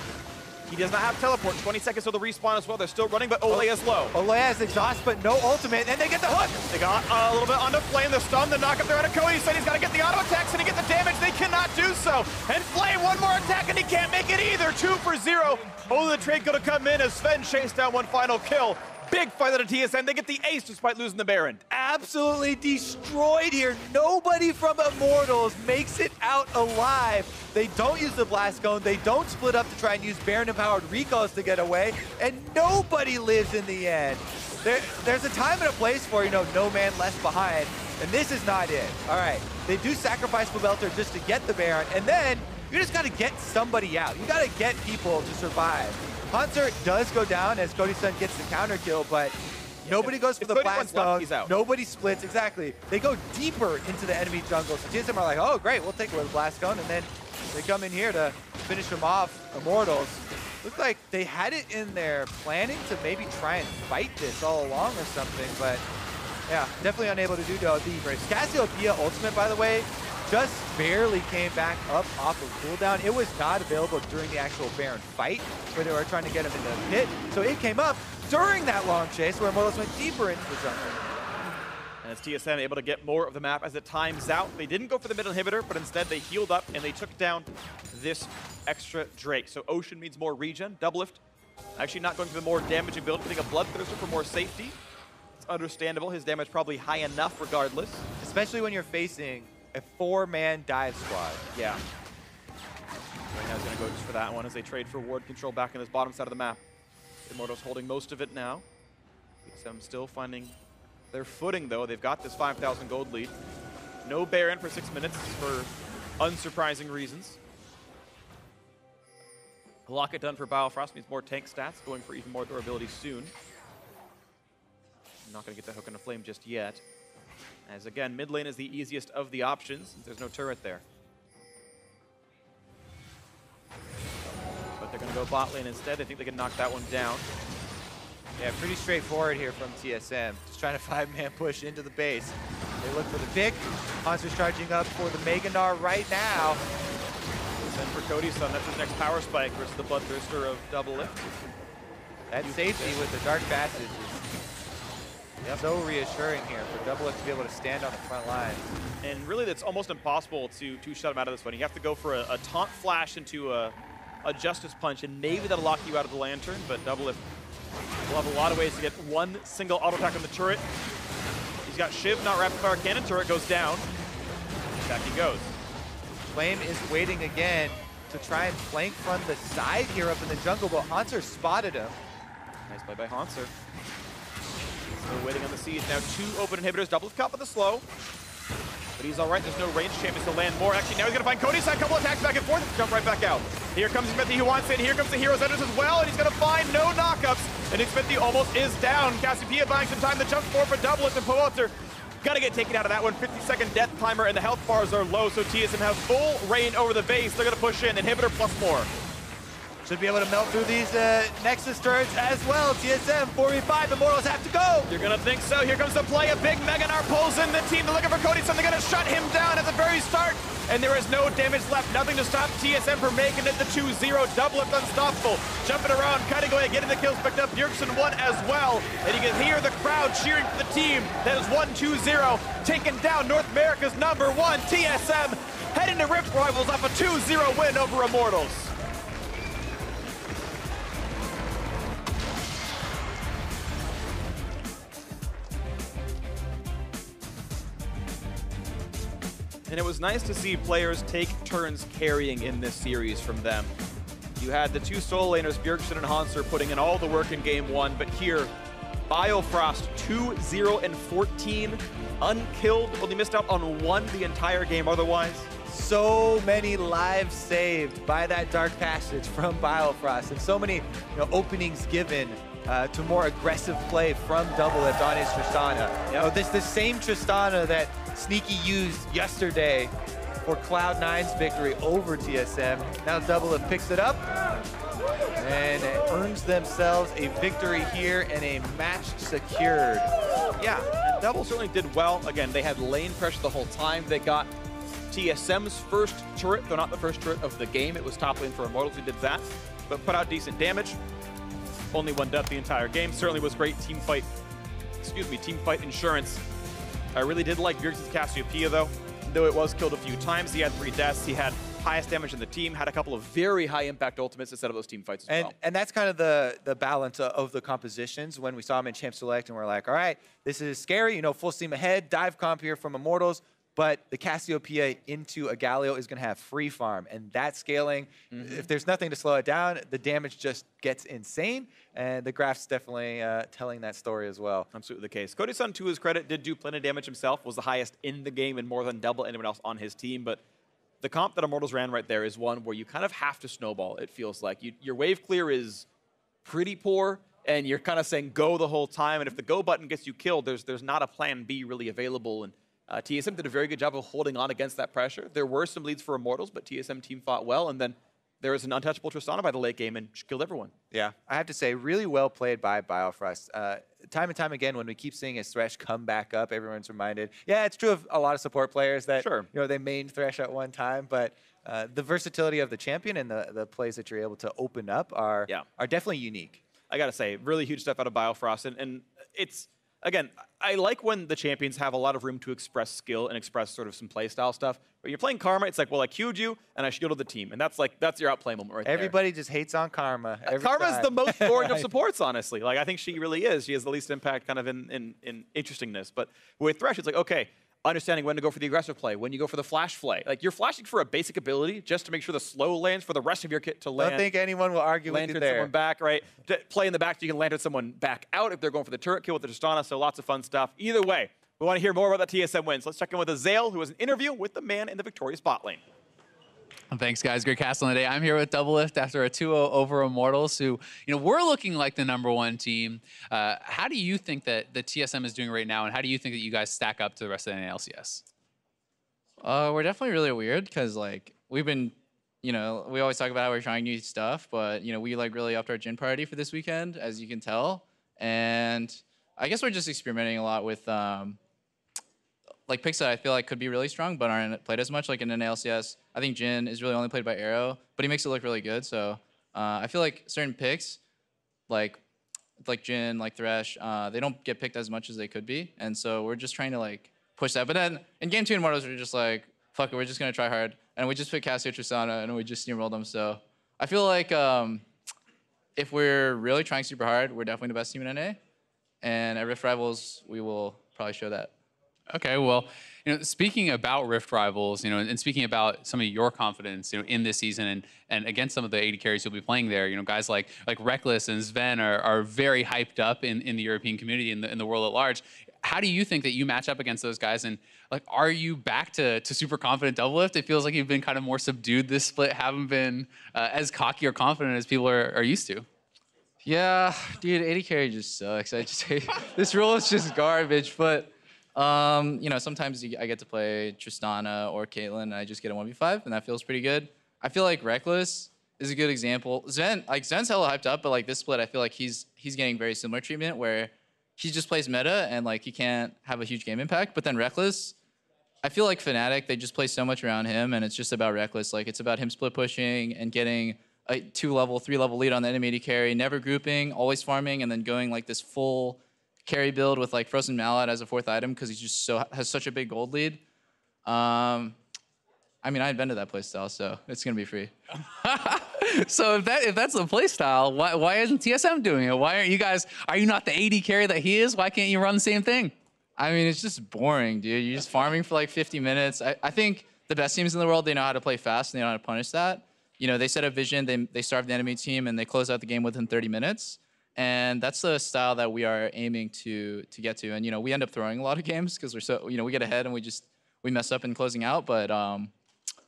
He does not have teleport. 20 seconds till the respawn as well. They're still running, but Olleh is low. Olleh has exhaust, but no ultimate, and they get the hook. They got a little bit onto Flame. The stun, the knock up there on Cody Sun. He's got to get the auto attacks, and he gets the damage. They cannot do so. And Flame, one more attack, and he can't make it either. 2 for 0. Olleh the trade going to come in as Sven chased down one final kill. Big fight out of TSM. They get the ace despite losing the Baron. Absolutely destroyed here. Nobody from Immortals makes it out alive. They don't use the blast cone. They don't split up to try and use Baron-empowered recalls to get away. And nobody lives in the end. There's a time and a place for, no man left behind. And this is not it. All right. They do sacrifice Pobelter just to get the Baron. And then you just got to get somebody out. You got to get people to survive. Hauntzer does go down as Cody Sun gets the counter kill, but nobody goes for the blast cone. Nobody splits. Exactly. They go deeper into the enemy jungle. So TSM are like, oh, great, we'll take away the blast cone. And then they come in here to finish them off, Immortals. Looked like they had it in their planning to maybe try and fight this all along or something, but yeah, definitely unable to do so. The Cassiopeia ultimate, by the way, just barely came back up off of cooldown. It was not available during the actual Baron fight, where they were trying to get him in the pit. So it came up during that long chase where Immortals went deeper into the jungle. And it's TSM able to get more of the map as it times out. They didn't go for the mid inhibitor, but instead they healed up and they took down this extra Drake. So Ocean means more regen. DoubleLift actually not going for the more damaging build, putting a Bloodthirster for more safety. It's understandable. His damage probably high enough regardless. Especially when you're facing a 4-man dive squad. Yeah. Right now he's going to go just for that one as they trade for ward control back in this bottom side of the map. Immortals holding most of it now. TSM still finding their footing, though. They've got this 5,000 gold lead. No Baron for 6 minutes for unsurprising reasons. A locket done for Biofrost means more tank stats, going for even more durability soon. I'm not going to get the hook on the flame just yet. As again, mid lane is the easiest of the options, since there's no turret there. But they're going to go bot lane instead. They think they can knock that one down. Yeah, pretty straightforward here from TSM. Just trying to 5-man push into the base. They look for the pick. Hauntzer's charging up for the Gnar right now. And for Cody Sun, that's his next power spike versus the Bloodthirster of DoubleLift. That safety with the Dark Passage is so reassuring here for DoubleLift to be able to stand on the front line. And really, that's almost impossible to shut him out of this one. You have to go for a taunt flash into a Justice Punch, and maybe that'll lock you out of the Lantern, but DoubleLift will have a lot of ways to get one single auto attack on the turret. He's got Shiv, not rapid fire cannon. Turret goes down. Back he goes. Flame is waiting again to try and flank from the side here up in the jungle, but Hauntzer spotted him. Nice play by Hauntzer. Still waiting on the siege. Now 2 open inhibitors. DoubleLift caught with the slow. But he's all right. There's no range champions to land more. Actually, now he's going to find Cody Sun. A couple attacks back and forth. Jump right back out. Here comes Xmithie, who wants it. Here comes the Heroes Enders as well. And he's going to find no knockups. And Xmithie almost is down. Cassiopeia buying some time. The jump forward for DoubleLift and Pobelter. Got to get taken out of that one. 50-second death timer, and the health bars are low, so TSM have full reign over the base. They're going to push in. Inhibitor plus more. Should be able to melt through these Nexus turrets as well. TSM 4v5, Immortals have to go. You're going to think so. Here comes the play. A big Gnar pulls in the team. They're looking for Cody Sun. They're going to shut him down at the very start. And there is no damage left. Nothing to stop TSM from making it the 2-0. DoubleLift unstoppable. Jumping around, cutting away, getting the kills picked up. Bjergsen won as well. And you can hear the crowd cheering for the team that is 1-2-0. Taking down North America's #1 TSM. Heading to Rift Rivals off a 2-0 win over Immortals. And it was nice to see players take turns carrying in this series from them. You had the two solo laners, Bjergsen and Hauntzer, putting in all the work in game one, but here, Biofrost 2-0-14, unkilled, only missed out on one the entire game otherwise. So many lives saved by that Dark Passage from Biofrost, and so many openings given to more aggressive play from DoubleLift on his Tristana. Yep. This same Tristana that Sneaky used yesterday for Cloud9's victory over TSM. Now DoubleLift picks it up and earns themselves a victory here and a match secured. Yeah, and Double certainly did well. Again, they had lane pressure the whole time. They got TSM's first turret, though not the first turret of the game. It was top lane for Immortals who did that, but put out decent damage. Only one death the entire game. Certainly was great team fight insurance. I really did like Bjergsen's Cassiopeia though it was killed a few times. He had 3 deaths. He had highest damage in the team, had a couple of very high impact ultimates instead of those team fights as well. And that's kind of the balance of the compositions when we saw him in Champ Select and we're like, all right, this is scary, full steam ahead, dive comp here from Immortals, but the Cassiopeia into a Galio is going to have free farm, and that scaling, if there's nothing to slow it down, the damage just gets insane, and the graph's definitely telling that story as well. Absolutely the case. Cody Sun, to his credit, did do plenty of damage himself, was the highest in the game and more than double anyone else on his team, but the comp that Immortals ran right there is one where you kind of have to snowball, it feels like. Your wave clear is pretty poor, and you're kind of saying go the whole time, and if the go button gets you killed, there's not a plan B really available, and TSM did a very good job of holding on against that pressure. There were some leads for Immortals, but TSM team fought well, and then there was an untouchable Tristana by the late game and killed everyone. Yeah, I have to say, really well played by Biofrost. Time and time again, when we keep seeing his Thresh come back up, everyone's reminded. Yeah, it's true of a lot of support players that they mained Thresh at one time, but the versatility of the champion and the plays that you're able to open up are definitely unique. I gotta say, really huge stuff out of Biofrost, and it's. Again, I like when the champions have a lot of room to express skill and express sort of some playstyle stuff. When you're playing Karma, it's like, well, I queued you and I shielded the team. And that's your outplay moment right Everybody just hates on Karma. Karma's the most boring of supports, honestly. Like, I think she really is. She has the least impact kind of in interestingness. But with Thresh, it's like, okay, understanding when to go for the aggressive play, when you go for the flash play. Like, you're flashing for a basic ability just to make sure the slow lands for the rest of your kit to land. I don't think anyone will argue with you there. Lantern someone back, right? Play in the back so you can lantern someone back out if they're going for the turret kill with the Tristana, so lots of fun stuff. Either way, we want to hear more about that TSM wins. Let's check in with Azale, who has an interview with the man in the victorious bot lane. Thanks, guys. Great castle today. I'm here with DoubleLift after a 2-0 over Immortals, who, we're looking like the #1 team. How do you think that the TSM is doing right now, and how do you think that you guys stack up to the rest of the NA LCS? We're definitely really weird because, we've been, we always talk about how we're trying new stuff, but, we, really upped our gin party for this weekend, as you can tell. And I guess we're just experimenting a lot with, picks that I feel like could be really strong, but aren't played as much, like in NA LCS. I think Jin is really only played by Arrow, but he makes it look really good. So I feel like certain picks, like Jin, like Thresh, they don't get picked as much as they could be. And so we're just trying to, push that. But then in Game 2 Immortals, we're just like, fuck it, we're just going to try hard. And we just picked Cassio Tristana, and we just steamrolled them. So I feel like if we're really trying super hard, we're definitely the best team in NA. And at Rift Rivals, we will probably show that. Okay, well, speaking about Rift Rivals, and speaking about some of your confidence, in this season and against some of the AD carries you'll be playing there, guys like Reckless and Sven are very hyped up in the European community, in the world at large. how do you think that you match up against those guys? And like, are you back to super confident DoubleLift? It feels like you've been kind of more subdued this split, haven't been as cocky or confident as people are used to. Yeah, dude, AD carry just sucks. I just hate this rule is just garbage. But you know, sometimes I get to play Tristana or Caitlyn, and I just get a 1v5, and that feels pretty good. I feel like Reckless is a good example. Zen's hella hyped up, but like this split, I feel like he's getting very similar treatment where he just plays meta and like he can't have a huge game impact. But then Reckless, I feel like Fnatic, they just play so much around him, and it's just about Reckless. Like it's about him split pushing and getting a 2-level, 3-level lead on the enemy AD carry, never grouping, always farming, and then going like this full carry build with like Frozen Mallet as a 4th item because he's just has such a big gold lead. I mean, I invented that playstyle, so it's gonna be free. So if that's the playstyle, why isn't TSM doing it? Why aren't you guys? Are you not the AD carry that he is? Why can't you run the same thing? I mean, it's just boring, dude. You're just farming for like 50 minutes. I think the best teams in the world, they know how to play fast and they know how to punish that. You know, they set a vision, they starve the enemy team, and they close out the game within 30 minutes. And that's the style that we are aiming to get to. And, you know, we end up throwing a lot of games because we're so, you know, we get ahead and we mess up in closing out. But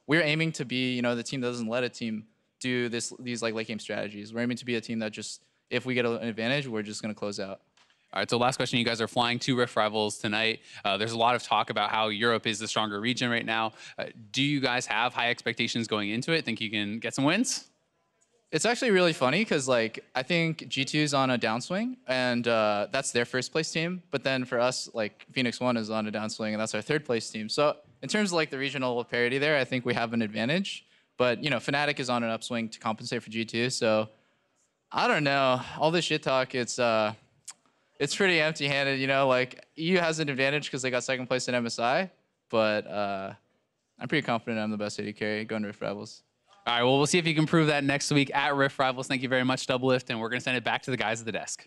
we're aiming to be, you know, the team that doesn't let a team do these like late game strategies. We're aiming to be a team that just, if we get an advantage, we're just going to close out. All right, so last question. You guys are flying to Rift Rivals tonight. There's a lot of talk about how Europe is the stronger region right now. Do you guys have high expectations going into it? Think you can get some wins? It's actually really funny because, like, I think G2's on a downswing, and that's their first place team. But then for us, like, Phoenix One is on a downswing, and that's our 3rd place team. So in terms of, like, the regional parity there, I think we have an advantage. But, you know, Fnatic is on an upswing to compensate for G2. So I don't know. All this shit talk, it's pretty empty-handed, you know? Like, EU has an advantage because they got 2nd place in MSI. But I'm pretty confident I'm the best AD carry going to Rift Rivals. All right, well, we'll see if you can prove that next week at Rift Rivals. Thank you very much, DoubleLift, and we're going to send it back to the guys at the desk.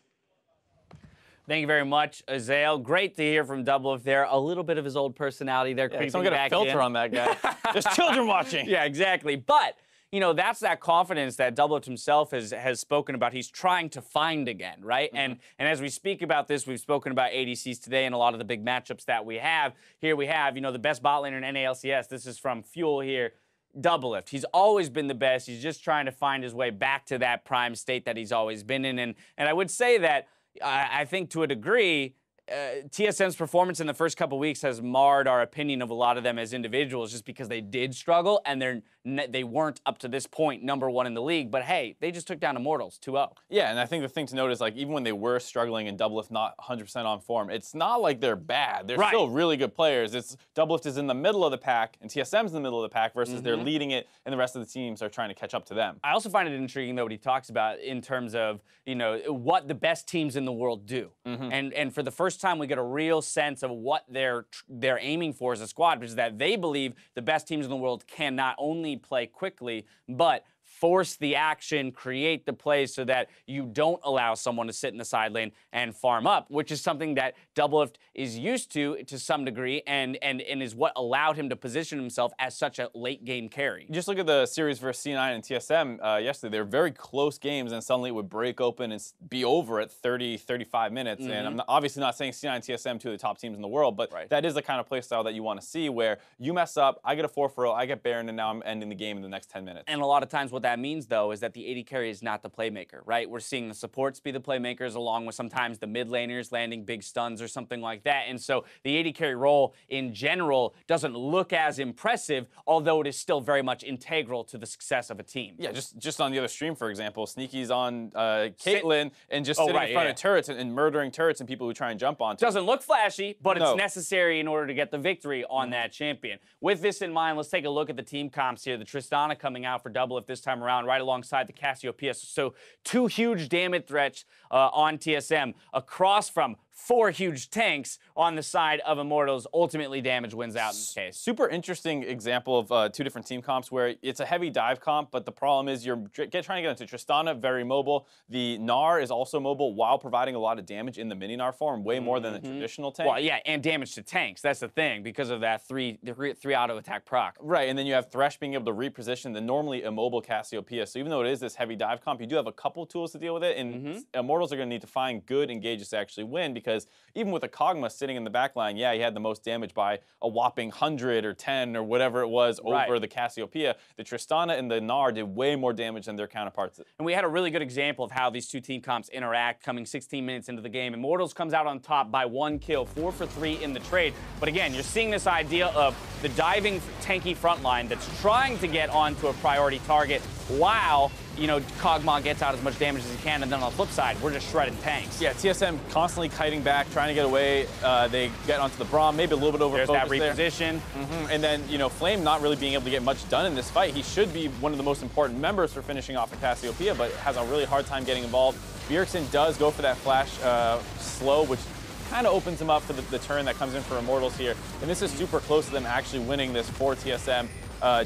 Thank you very much, Azael. Great to hear from DoubleLift there. A little bit of his old personality there creeping someone back get a filter in. on that guy. There's children watching. Yeah, exactly. But, you know, that's that confidence that DoubleLift himself has spoken about. He's trying to find again, right? And as we speak about this, we've spoken about ADCs today and a lot of the big matchups that we have. Here we have, you know, the best bot laner in NA LCS. This is from Fuel here. DoubleLift. He's always been the best. He's just trying to find his way back to that prime state that he's always been in. And I would say that I think to a degree, TSM's performance in the first couple weeks has marred our opinion of a lot of them as individuals just because they did struggle and they weren't up to this point #1 in the league. But hey, they just took down Immortals 2-0. Yeah, and I think the thing to note is, like, even when they were struggling and DoubleLift not 100% on form, it's not like they're bad. They're still really good players. It's DoubleLift is in the middle of the pack and TSM's in the middle of the pack versus they're leading it and the rest of the teams are trying to catch up to them. I also find it intriguing, though, what he talks about in terms of, you know, what the best teams in the world do. And for the first time, we get a real sense of what they're aiming for as a squad, which is that they believe the best teams in the world can not only play quickly, but force the action, create the plays so that you don't allow someone to sit in the side lane and farm up, which is something that DoubleLift is used to some degree and is what allowed him to position himself as such a late game carry. Just look at the series versus C9 and TSM yesterday. They were very close games and suddenly it would break open and be over at 30, 35 minutes. And I'm obviously not saying C9 and TSM, 2 of the top teams in the world, but that is the kind of play style that you want to see where you mess up, I get a 4-0, I get Baron, and now I'm ending the game in the next 10 minutes. And a lot of times what that means, though, is that the AD carry is not the playmaker, right? We're seeing the supports be the playmakers along with sometimes the mid laners landing big stuns or something like that. And so the AD carry role in general doesn't look as impressive, although it is still very much integral to the success of a team. Yeah, just on the other stream, for example, Sneaky's on Caitlyn and just sitting in front of turrets and murdering turrets and people who try and jump onto. Doesn't look flashy, but it's necessary in order to get the victory on that champion. With this in mind, let's take a look at the team comps here. The Tristana coming out for DoubleLift this time around, right alongside the Cassiopeia. So 2 huge damage threats on TSM across from 4 huge tanks on the side of Immortals. Ultimately, damage wins out in this case. Super interesting example of 2 different team comps where it's a heavy dive comp, but the problem is you're trying to get into Tristana, very mobile. The Gnar is also mobile while providing a lot of damage in the mini Gnar form, way more than the traditional tank. Well, yeah, and damage to tanks. That's the thing, because of that 3 auto attack proc. Right, and then you have Thresh being able to reposition the normally immobile Cassiopeia. So even though it is this heavy dive comp, you do have a couple tools to deal with it, and Immortals are going to need to find good engages to actually win, because even with a Kog'Maw sitting in the back line, yeah, he had the most damage by a whopping 100 or 10 or whatever it was over the Cassiopeia. The Tristana and the Gnar did way more damage than their counterparts. And we had a really good example of how these two team comps interact coming 16 minutes into the game. Immortals comes out on top by 1 kill, 4 for 3 in the trade. But again, you're seeing this idea of the diving tanky front line that's trying to get onto a priority target while, you know, Kog'Maw gets out as much damage as he can, and then on the flip side, we're just shredding tanks. Yeah, TSM constantly kiting back, trying to get away. They get onto the Braum, maybe a little bit over There's that reposition. And then, you know, Flame not really being able to get much done in this fight. He should be one of the most important members for finishing off the Cassiopeia, but has a really hard time getting involved. Bjergsen does go for that flash slow, which kind of opens him up for the turn that comes in for Immortals here. And this is super close to them actually winning this for TSM.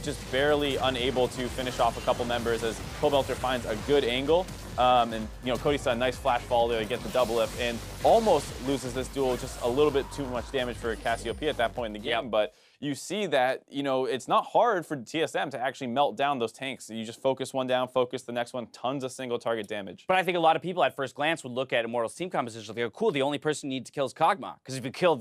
Just barely unable to finish off a couple members as Pobelter finds a good angle. And, you know, Cody Sun, nice flash fall there to get the double-lift and almost loses this duel. Just a little bit too much damage for Cassiopeia at that point in the game. But you see that, you know, it's not hard for TSM to actually melt down those tanks. You just focus one down, focus the next one, tons of single target damage. But I think a lot of people at first glance would look at Immortals team composition and go, cool, the only person you need to kill is Kog'Maw. Because if you kill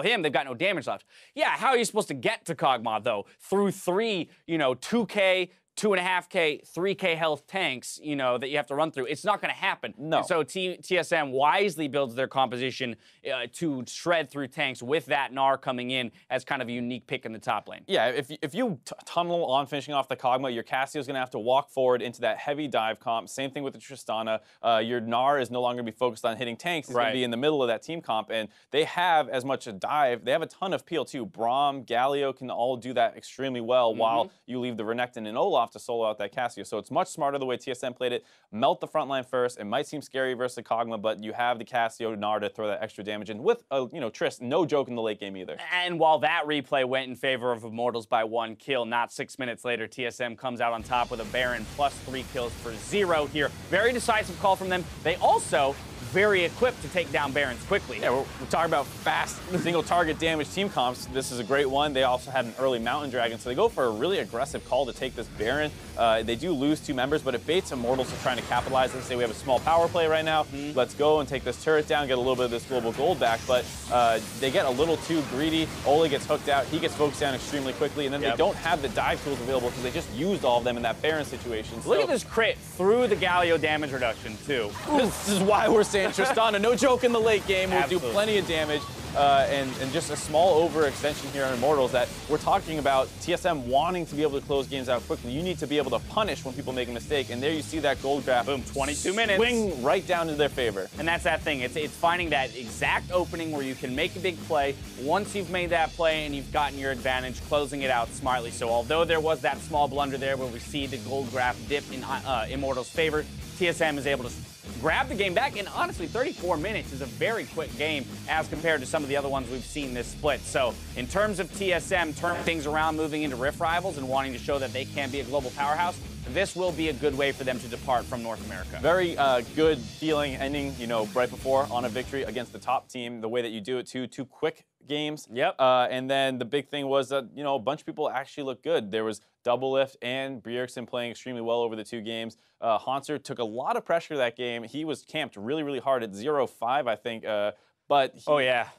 him, they've got no damage left. Yeah, how are you supposed to get to Kog'Maw, though? Through 3, you know, 2K, 2.5K, 3K health tanks, you know, that you have to run through. It's not going to happen. No. And so TSM wisely builds their composition to shred through tanks with that Gnar coming in as kind of a unique pick in the top lane. Yeah, if you tunnel on finishing off the Kog'Maw, your Cassio's going to have to walk forward into that heavy dive comp. Same thing with the Tristana. Your Gnar is no longer going to be focused on hitting tanks. He's going to be in the middle of that team comp, and they have as much a dive. They have a ton of peel too. Braum, Galio can all do that extremely well while you leave the Renekton and Olaf to solo out that Cassio. So it's much smarter the way TSM played it. Melt the front line first. It might seem scary versus the Kog'Maw, but you have the Cassio Gnar to throw that extra damage in with, you know, Trist. No joke in the late game either. And while that replay went in favor of Immortals by 1 kill, not 6 minutes later, TSM comes out on top with a Baron plus 3 kills for 0 here. Very decisive call from them. They also very equipped to take down Barons quickly. Yeah, we're talking about fast single target damage team comps. This is a great one. They also had an early Mountain Dragon, so they go for a really aggressive call to take this Baron. They do lose 2 members, but it baits Immortals to trying to capitalize and say we have a small power play right now. Let's go and take this turret down, get a little bit of this global gold back, but they get a little too greedy. Olleh gets hooked out. He gets focused down extremely quickly, and then they don't have the dive tools available because they just used all of them in that Baron situation. Look at this crit through the Galio damage reduction, too. This is why we're saying Tristana, no joke in the late game, will do plenty of damage. And just a small overextension here on Immortals that we're talking about TSM wanting to be able to close games out quickly. You need to be able to punish when people make a mistake, and there you see that gold graph. Boom, 22 minutes. Swing right down to their favor. And that's that thing. It's finding that exact opening where you can make a big play. Once you've made that play and you've gotten your advantage, closing it out smartly. So although there was that small blunder there where we see the gold graph dip in Immortals' favor, TSM is able to grab the game back, and honestly, 34 minutes is a very quick game as compared to some of the other ones we've seen this split. So in terms of TSM turning things around, moving into Rift Rivals and wanting to show that they can be a global powerhouse, this will be a good way for them to depart from North America. Very good feeling ending, you know, right before on a victory against the top team, the way that you do it too. 2 quick games. Yep. And then the big thing was that, you know, a bunch of people actually looked good. There was DoubleLift and Bjergsen playing extremely well over the 2 games. Hauntzer took a lot of pressure that game. He was camped really, really hard at 0-5, I think. But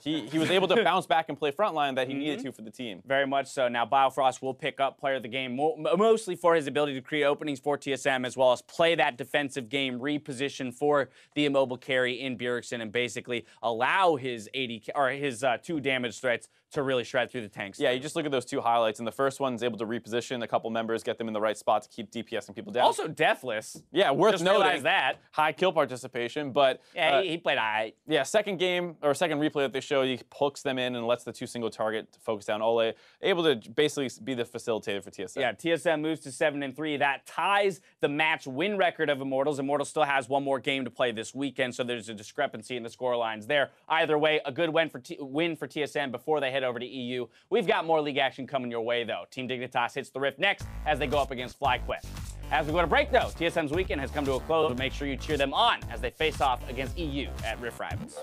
he was able to bounce back and play frontline that he needed to for the team. Very much so. Now, Biofrost will pick up player of the game, mostly for his ability to create openings for TSM, as well as play that defensive game, reposition for the immobile carry in Bjergsen, and basically allow his 2 damage threats to really shred through the tanks. Yeah, you just look at those 2 highlights, and the first one's able to reposition a couple members, get them in the right spot to keep DPSing people down. Also deathless. Yeah, worth just noting. Realize that. High kill participation, but yeah, he played alright. Yeah, second replay that they show, he hooks them in and lets the 2 single target focus down Olleh, able to basically be the facilitator for TSM. Yeah, TSM moves to 7-3. That ties the match win record of Immortals. Immortals still has 1 more game to play this weekend, so there's a discrepancy in the score lines there. Either way, a good win for TSM before they head over to EU. We've got more league action coming your way, though. Team Dignitas hits the Rift next as they go up against FlyQuest. As we go to break, though, TSM's weekend has come to a close, so make sure you cheer them on as they face off against EU at Rift Rivals.